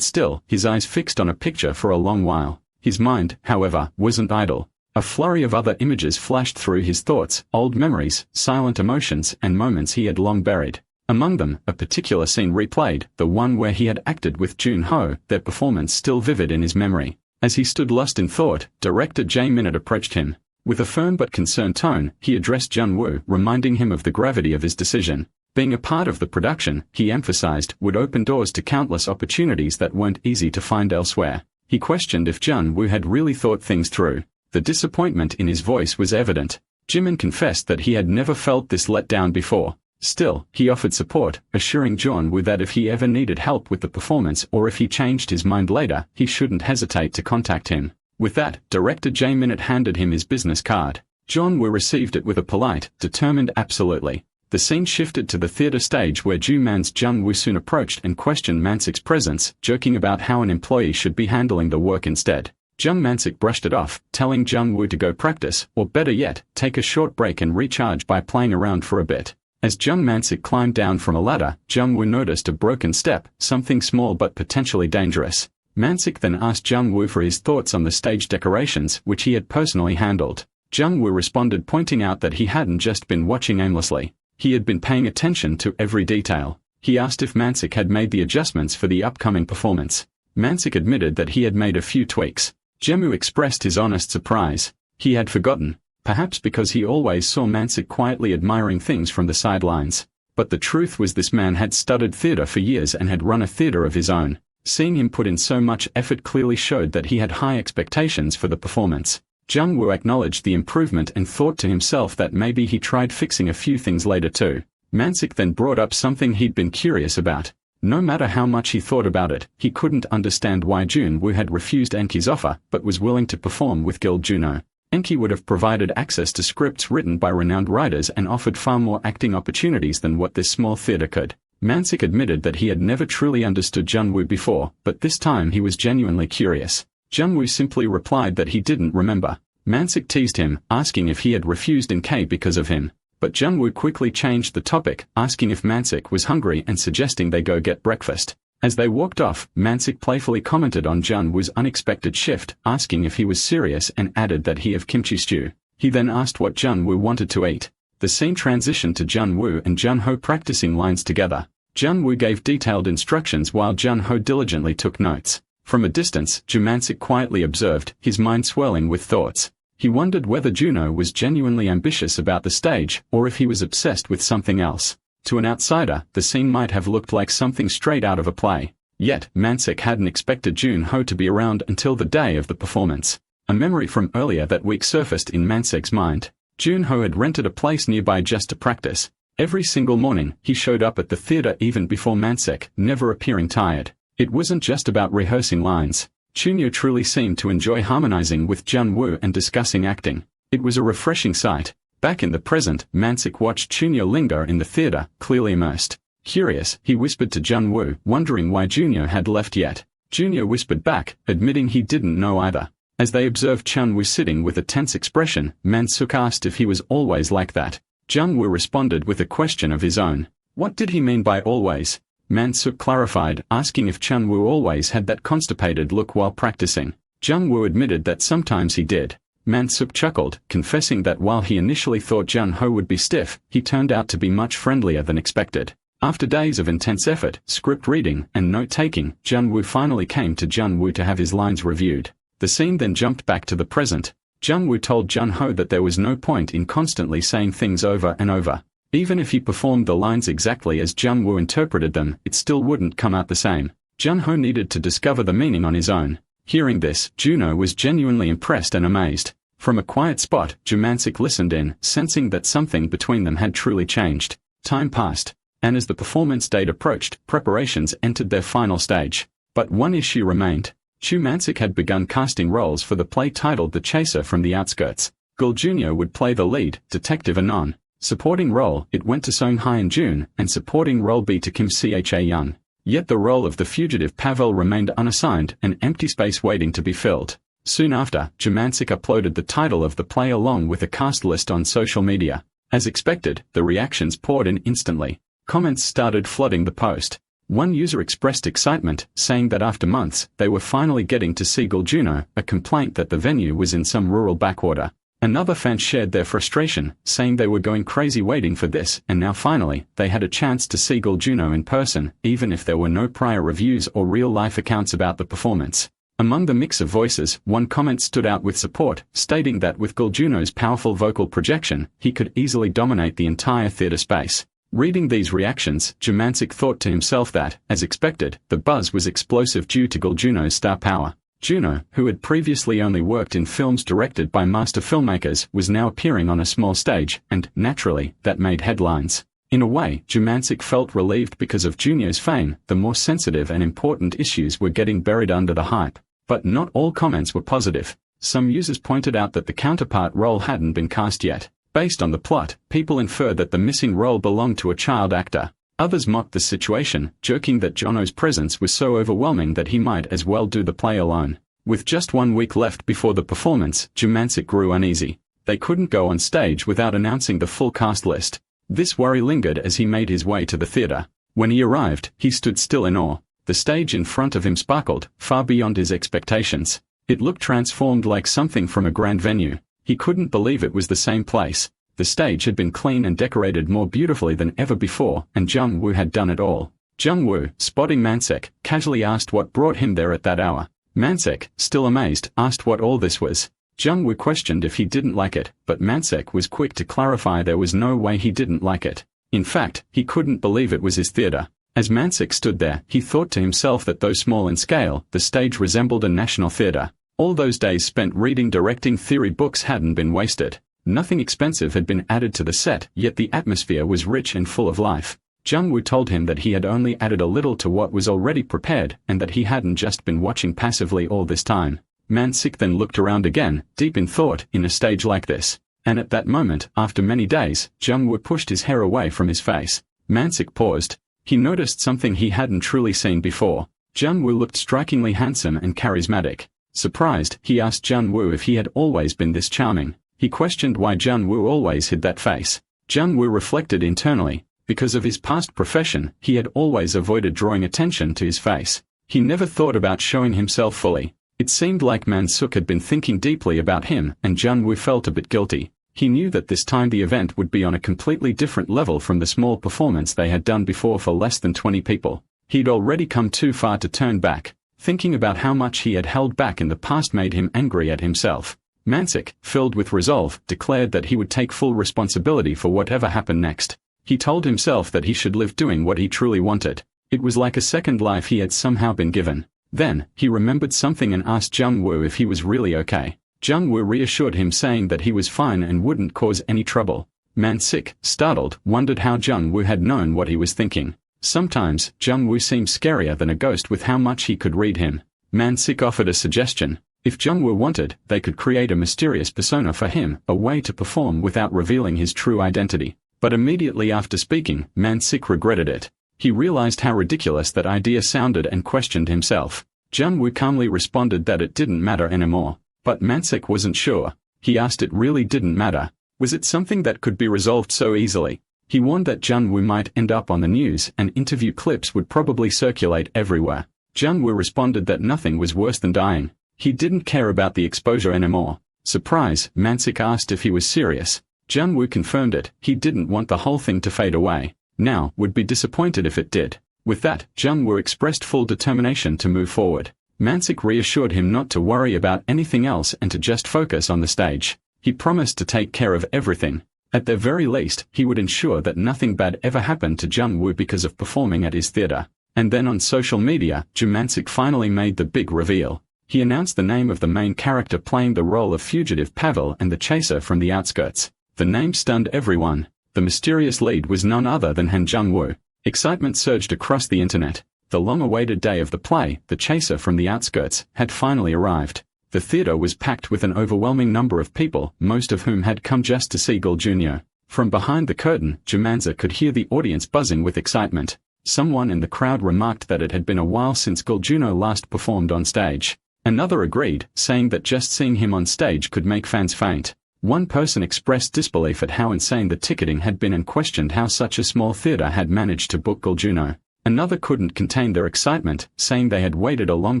still, his eyes fixed on a picture for a long while. His mind, however, wasn't idle. A flurry of other images flashed through his thoughts, old memories, silent emotions, and moments he had long buried. Among them, a particular scene replayed, the one where he had acted with Jun-ho, their performance still vivid in his memory. As he stood lost in thought, director J. Minute approached him. With a firm but concerned tone, he addressed Jun-woo, reminding him of the gravity of his decision. Being a part of the production, he emphasized, would open doors to countless opportunities that weren't easy to find elsewhere. He questioned if Jun-woo had really thought things through. The disappointment in his voice was evident. Jimin confessed that he had never felt this let down before. Still, he offered support, assuring Jun-woo that if he ever needed help with the performance or if he changed his mind later, he shouldn't hesitate to contact him. With that, director J. Minute handed him his business card. Jun-woo received it with a polite, determined absolutely. The scene shifted to the theater stage where Ju-man's Jun-woo soon approached and questioned Mansik's presence, joking about how an employee should be handling the work instead. Mansik brushed it off, telling Jun-woo to go practice, or better yet, take a short break and recharge by playing around for a bit. As Mansik climbed down from a ladder, Jun-woo noticed a broken step, something small but potentially dangerous. Mansik then asked Jun-woo for his thoughts on the stage decorations, which he had personally handled. Jun-woo responded, pointing out that he hadn't just been watching aimlessly. He had been paying attention to every detail. He asked if Mansik had made the adjustments for the upcoming performance. Mansik admitted that he had made a few tweaks. Jemu expressed his honest surprise. He had forgotten. Perhaps because he always saw Mansik quietly admiring things from the sidelines. But the truth was this man had studied theater for years and had run a theater of his own. Seeing him put in so much effort clearly showed that he had high expectations for the performance. Jung-woo acknowledged the improvement and thought to himself that maybe he tried fixing a few things later too. Mansak then brought up something he'd been curious about. No matter how much he thought about it, he couldn't understand why Junwoo had refused Enki's offer but was willing to perform with Guild Juno. Enki would have provided access to scripts written by renowned writers and offered far more acting opportunities than what this small theater could. Mansak admitted that he had never truly understood Junwoo before, but this time he was genuinely curious. Junwoo simply replied that he didn't remember. Mansak teased him, asking if he had refused NK because of him. But Junwoo quickly changed the topic, asking if Mansak was hungry and suggesting they go get breakfast. As they walked off, Mansak playfully commented on Junwoo's unexpected shift, asking if he was serious and added that he have kimchi stew. He then asked what Junwoo wanted to eat. The scene transitioned to Junwoo and Junho practicing lines together. Junwoo gave detailed instructions while Junho diligently took notes. From a distance, Mansak quietly observed, his mind swirling with thoughts. He wondered whether Juno was genuinely ambitious about the stage, or if he was obsessed with something else. To an outsider, the scene might have looked like something straight out of a play. Yet, Mansak hadn't expected Junho to be around until the day of the performance. A memory from earlier that week surfaced in Mansak's mind. Junho had rented a place nearby just to practice. Every single morning, he showed up at the theater even before Mansak, never appearing tired. It wasn't just about rehearsing lines. Chunyo truly seemed to enjoy harmonizing with Junwoo and discussing acting. It was a refreshing sight. Back in the present, Mansak watched Chunyo linger in the theater, clearly immersed. Curious, he whispered to Junwoo, wondering why Junyo had left yet. Junyo whispered back, admitting he didn't know either. As they observed Chunwoo sitting with a tense expression, Mansak asked if he was always like that. Junwoo responded with a question of his own. What did he mean by always? Mansak clarified, asking if Junwoo always had that constipated look while practicing. Junwoo admitted that sometimes he did. Mansak chuckled, confessing that while he initially thought Junho would be stiff, he turned out to be much friendlier than expected. After days of intense effort, script reading, and note-taking, Junwoo finally came to Junwoo to have his lines reviewed. The scene then jumped back to the present. Junwoo told Junho that there was no point in constantly saying things over and over. Even if he performed the lines exactly as Junwoo interpreted them, it still wouldn't come out the same. Junho needed to discover the meaning on his own. Hearing this, Juno was genuinely impressed and amazed. From a quiet spot, Mansak listened in, sensing that something between them had truly changed. Time passed, and as the performance date approached, preparations entered their final stage. But one issue remained. Mansak had begun casting roles for the play titled The Chaser from the Outskirts. Gul Jr. would play the lead, Detective Anon. Supporting role, it went to Song Hyun Jun, and supporting role B to Kim Cha Young. Yet the role of the fugitive Pavel remained unassigned, an empty space waiting to be filled. Soon after, Mansak uploaded the title of the play along with a cast list on social media. As expected, the reactions poured in instantly. Comments started flooding the post. One user expressed excitement, saying that after months, they were finally getting to see Gul Juno, a complaint that the venue was in some rural backwater. Another fan shared their frustration, saying they were going crazy waiting for this, and now finally, they had a chance to see Gul Juno in person, even if there were no prior reviews or real-life accounts about the performance. Among the mix of voices, one comment stood out with support, stating that with Gul Juno's powerful vocal projection, he could easily dominate the entire theater space. Reading these reactions, Mansak thought to himself that, as expected, the buzz was explosive due to Gul Juno's star power. Juno, who had previously only worked in films directed by master filmmakers, was now appearing on a small stage, and, naturally, that made headlines. In a way, Mansak felt relieved because of Juno's fame. The more sensitive and important issues were getting buried under the hype. But not all comments were positive. Some users pointed out that the counterpart role hadn't been cast yet. Based on the plot, people inferred that the missing role belonged to a child actor. Others mocked the situation, joking that Jono's presence was so overwhelming that he might as well do the play alone. With just 1 week left before the performance, Mansak grew uneasy. They couldn't go on stage without announcing the full cast list. This worry lingered as he made his way to the theater. When he arrived, he stood still in awe. The stage in front of him sparkled, far beyond his expectations. It looked transformed like something from a grand venue. He couldn't believe it was the same place. The stage had been clean and decorated more beautifully than ever before, and Jungwoo had done it all. Jungwoo, spotting Mansak, casually asked what brought him there at that hour. Mansak, still amazed, asked what all this was. Jungwoo questioned if he didn't like it, but Mansak was quick to clarify there was no way he didn't like it. In fact, he couldn't believe it was his theater. As Mansak stood there, he thought to himself that though small in scale, the stage resembled a national theater. All those days spent reading directing theory books hadn't been wasted. Nothing expensive had been added to the set, yet the atmosphere was rich and full of life. Jung-woo told him that he had only added a little to what was already prepared, and that he hadn't just been watching passively all this time. Man-sik then looked around again, deep in thought, in a stage like this. And at that moment, after many days, Jung-woo pushed his hair away from his face. Man-sik paused. He noticed something he hadn't truly seen before. Jung-woo looked strikingly handsome and charismatic. Surprised, he asked Jung-woo if he had always been this charming. He questioned why Jung-woo always hid that face. Jung-woo reflected internally. Because of his past profession, he had always avoided drawing attention to his face. He never thought about showing himself fully. It seemed like Man-sik had been thinking deeply about him, and Jung-woo felt a bit guilty. He knew that this time the event would be on a completely different level from the small performance they had done before for less than 20 people. He'd already come too far to turn back. Thinking about how much he had held back in the past made him angry at himself. Man-sik, filled with resolve, declared that he would take full responsibility for whatever happened next. He told himself that he should live doing what he truly wanted. It was like a second life he had somehow been given. Then, he remembered something and asked Jung-woo if he was really okay. Jung-woo reassured him saying that he was fine and wouldn't cause any trouble. Man-sik, startled, wondered how Jung-woo had known what he was thinking. Sometimes, Jung-woo seemed scarier than a ghost with how much he could read him. Man-sik offered a suggestion. If Jung-woo wanted, they could create a mysterious persona for him, a way to perform without revealing his true identity. But immediately after speaking, Man-sik regretted it. He realized how ridiculous that idea sounded and questioned himself. Jung-woo calmly responded that it didn't matter anymore. But Man-sik wasn't sure. He asked if it really didn't matter. Was it something that could be resolved so easily? He warned that Jung-woo might end up on the news and interview clips would probably circulate everywhere. Jung-woo responded that nothing was worse than dying. He didn't care about the exposure anymore. Surprised, Man-sik asked if he was serious. Jung-woo confirmed it. He didn't want the whole thing to fade away. Now, would be disappointed if it did. With that, Jung-woo expressed full determination to move forward. Man-sik reassured him not to worry about anything else and to just focus on the stage. He promised to take care of everything. At the very least, he would ensure that nothing bad ever happened to Jung-woo because of performing at his theater. And then on social media, Man-sik finally made the big reveal. He announced the name of the main character playing the role of fugitive Pavel and the chaser from the outskirts. The name stunned everyone. The mysterious lead was none other than Han Jung-woo. Excitement surged across the internet. The long-awaited day of the play, The Chaser from the Outskirts, had finally arrived. The theater was packed with an overwhelming number of people, most of whom had come just to see Gul Jr. From behind the curtain, Jamanza could hear the audience buzzing with excitement. Someone in the crowd remarked that it had been a while since Gul Jr. last performed on stage. Another agreed, saying that just seeing him on stage could make fans faint. One person expressed disbelief at how insane the ticketing had been and questioned how such a small theater had managed to book Gul Jr. Another couldn't contain their excitement, saying they had waited a long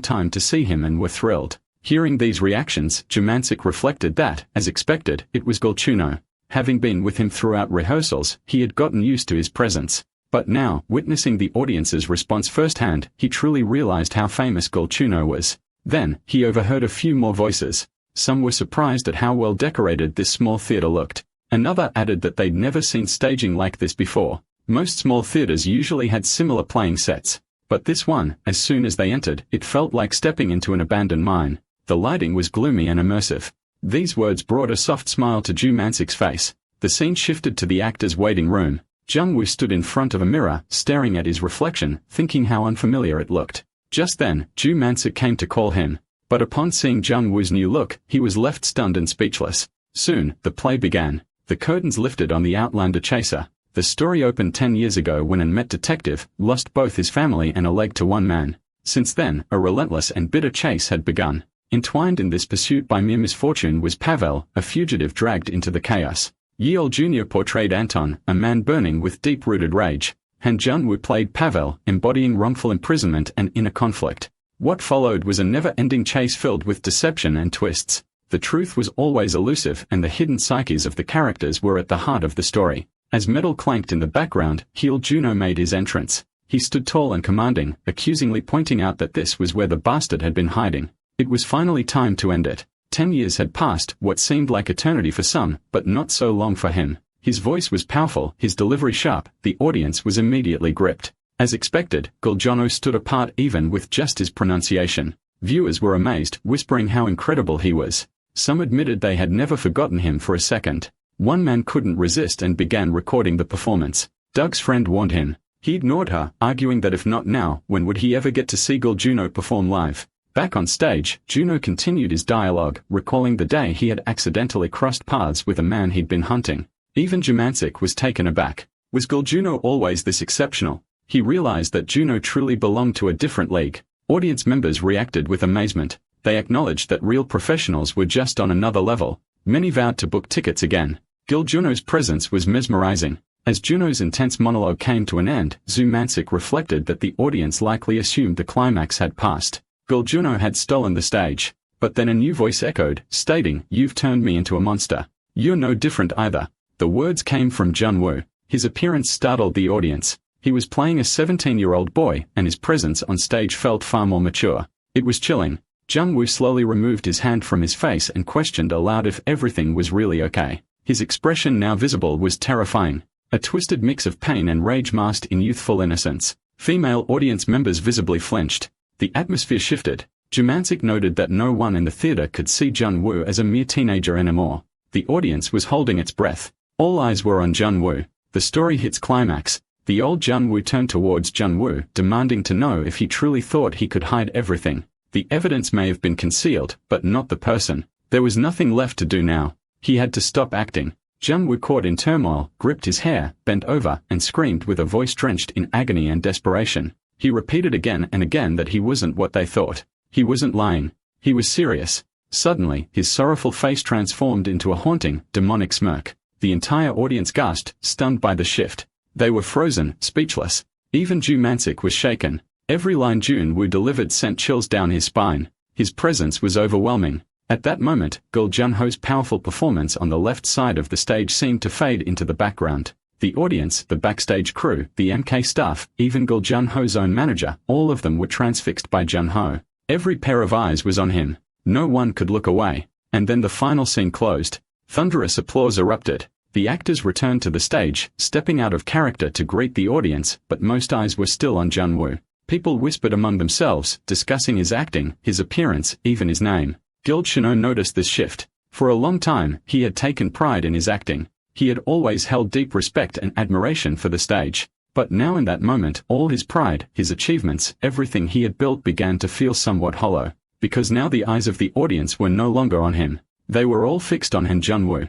time to see him and were thrilled. Hearing these reactions, Man-sik reflected that, as expected, it was Gul Jr. Having been with him throughout rehearsals, he had gotten used to his presence. But now, witnessing the audience's response firsthand, he truly realized how famous Gul Jr. was. Then, he overheard a few more voices. Some were surprised at how well decorated this small theater looked. Another added that they'd never seen staging like this before. Most small theaters usually had similar playing sets. But this one, as soon as they entered, it felt like stepping into an abandoned mine. The lighting was gloomy and immersive. These words brought a soft smile to Man-sik's face. The scene shifted to the actors' waiting room. Jung-woo stood in front of a mirror, staring at his reflection, thinking how unfamiliar it looked. Just then, Man-sik came to call him. But upon seeing Jung-woo's new look, he was left stunned and speechless. Soon, the play began. The curtains lifted on the Outlander chaser. The story opened 10 years ago when an met detective lost both his family and a leg to one man. Since then, a relentless and bitter chase had begun. Entwined in this pursuit by mere misfortune was Pavel, a fugitive dragged into the chaos. Yeol Jr. portrayed Anton, a man burning with deep-rooted rage. Han Jung-woo played Pavel, embodying wrongful imprisonment and inner conflict. What followed was a never-ending chase filled with deception and twists. The truth was always elusive and the hidden psyches of the characters were at the heart of the story. As metal clanked in the background, Yeol Jr. made his entrance. He stood tall and commanding, accusingly pointing out that this was where the bastard had been hiding. It was finally time to end it. 10 years had passed, what seemed like eternity for some, but not so long for him. His voice was powerful, his delivery sharp, the audience was immediately gripped. As expected, Gul Jr. stood apart even with just his pronunciation. Viewers were amazed, whispering how incredible he was. Some admitted they had never forgotten him for a second. One man couldn't resist and began recording the performance. Doug's friend warned him. He ignored her, arguing that if not now, when would he ever get to see Girl Juno perform live? Back on stage, Juno continued his dialogue, recalling the day he had accidentally crossed paths with a man he'd been hunting. Even Jumancic was taken aback. Was Girl Juno always this exceptional? He realized that Juno truly belonged to a different league. Audience members reacted with amazement. They acknowledged that real professionals were just on another level. Many vowed to book tickets again. Girl Juno's presence was mesmerizing. As Juno's intense monologue came to an end, Zumancic reflected that the audience likely assumed the climax had passed. Girl Juno had stolen the stage. But then a new voice echoed, stating, "You've turned me into a monster. You're no different either." The words came from Junwoo. His appearance startled the audience. He was playing a 17-year-old boy, and his presence on stage felt far more mature. It was chilling. Junwoo slowly removed his hand from his face and questioned aloud if everything was really okay. His expression, now visible, was terrifying. A twisted mix of pain and rage masked in youthful innocence. Female audience members visibly flinched. The atmosphere shifted. Jumancic noted that no one in the theater could see Junwoo as a mere teenager anymore. The audience was holding its breath. All eyes were on Junwoo. The story hits climax. The old Junwoo turned towards Junwoo, demanding to know if he truly thought he could hide everything. The evidence may have been concealed, but not the person. There was nothing left to do now. He had to stop acting. Junwoo, caught in turmoil, gripped his hair, bent over, and screamed with a voice drenched in agony and desperation. He repeated again and again that he wasn't what they thought. He wasn't lying. He was serious. Suddenly, his sorrowful face transformed into a haunting, demonic smirk. The entire audience gasped, stunned by the shift. They were frozen, speechless. Even Jumancic was shaken. Every line Junwoo delivered sent chills down his spine. His presence was overwhelming. At that moment, Girl Junho's powerful performance on the left side of the stage seemed to fade into the background. The audience, the backstage crew, the MK staff, even Girl Junho's own manager, all of them were transfixed by Junho. Every pair of eyes was on him. No one could look away. And then the final scene closed. Thunderous applause erupted. The actors returned to the stage, stepping out of character to greet the audience, but most eyes were still on Junwoo. People whispered among themselves, discussing his acting, his appearance, even his name. Girl Juno noticed this shift. For a long time, he had taken pride in his acting. He had always held deep respect and admiration for the stage. But now in that moment, all his pride, his achievements, everything he had built began to feel somewhat hollow. Because now the eyes of the audience were no longer on him. They were all fixed on Han Junwoo.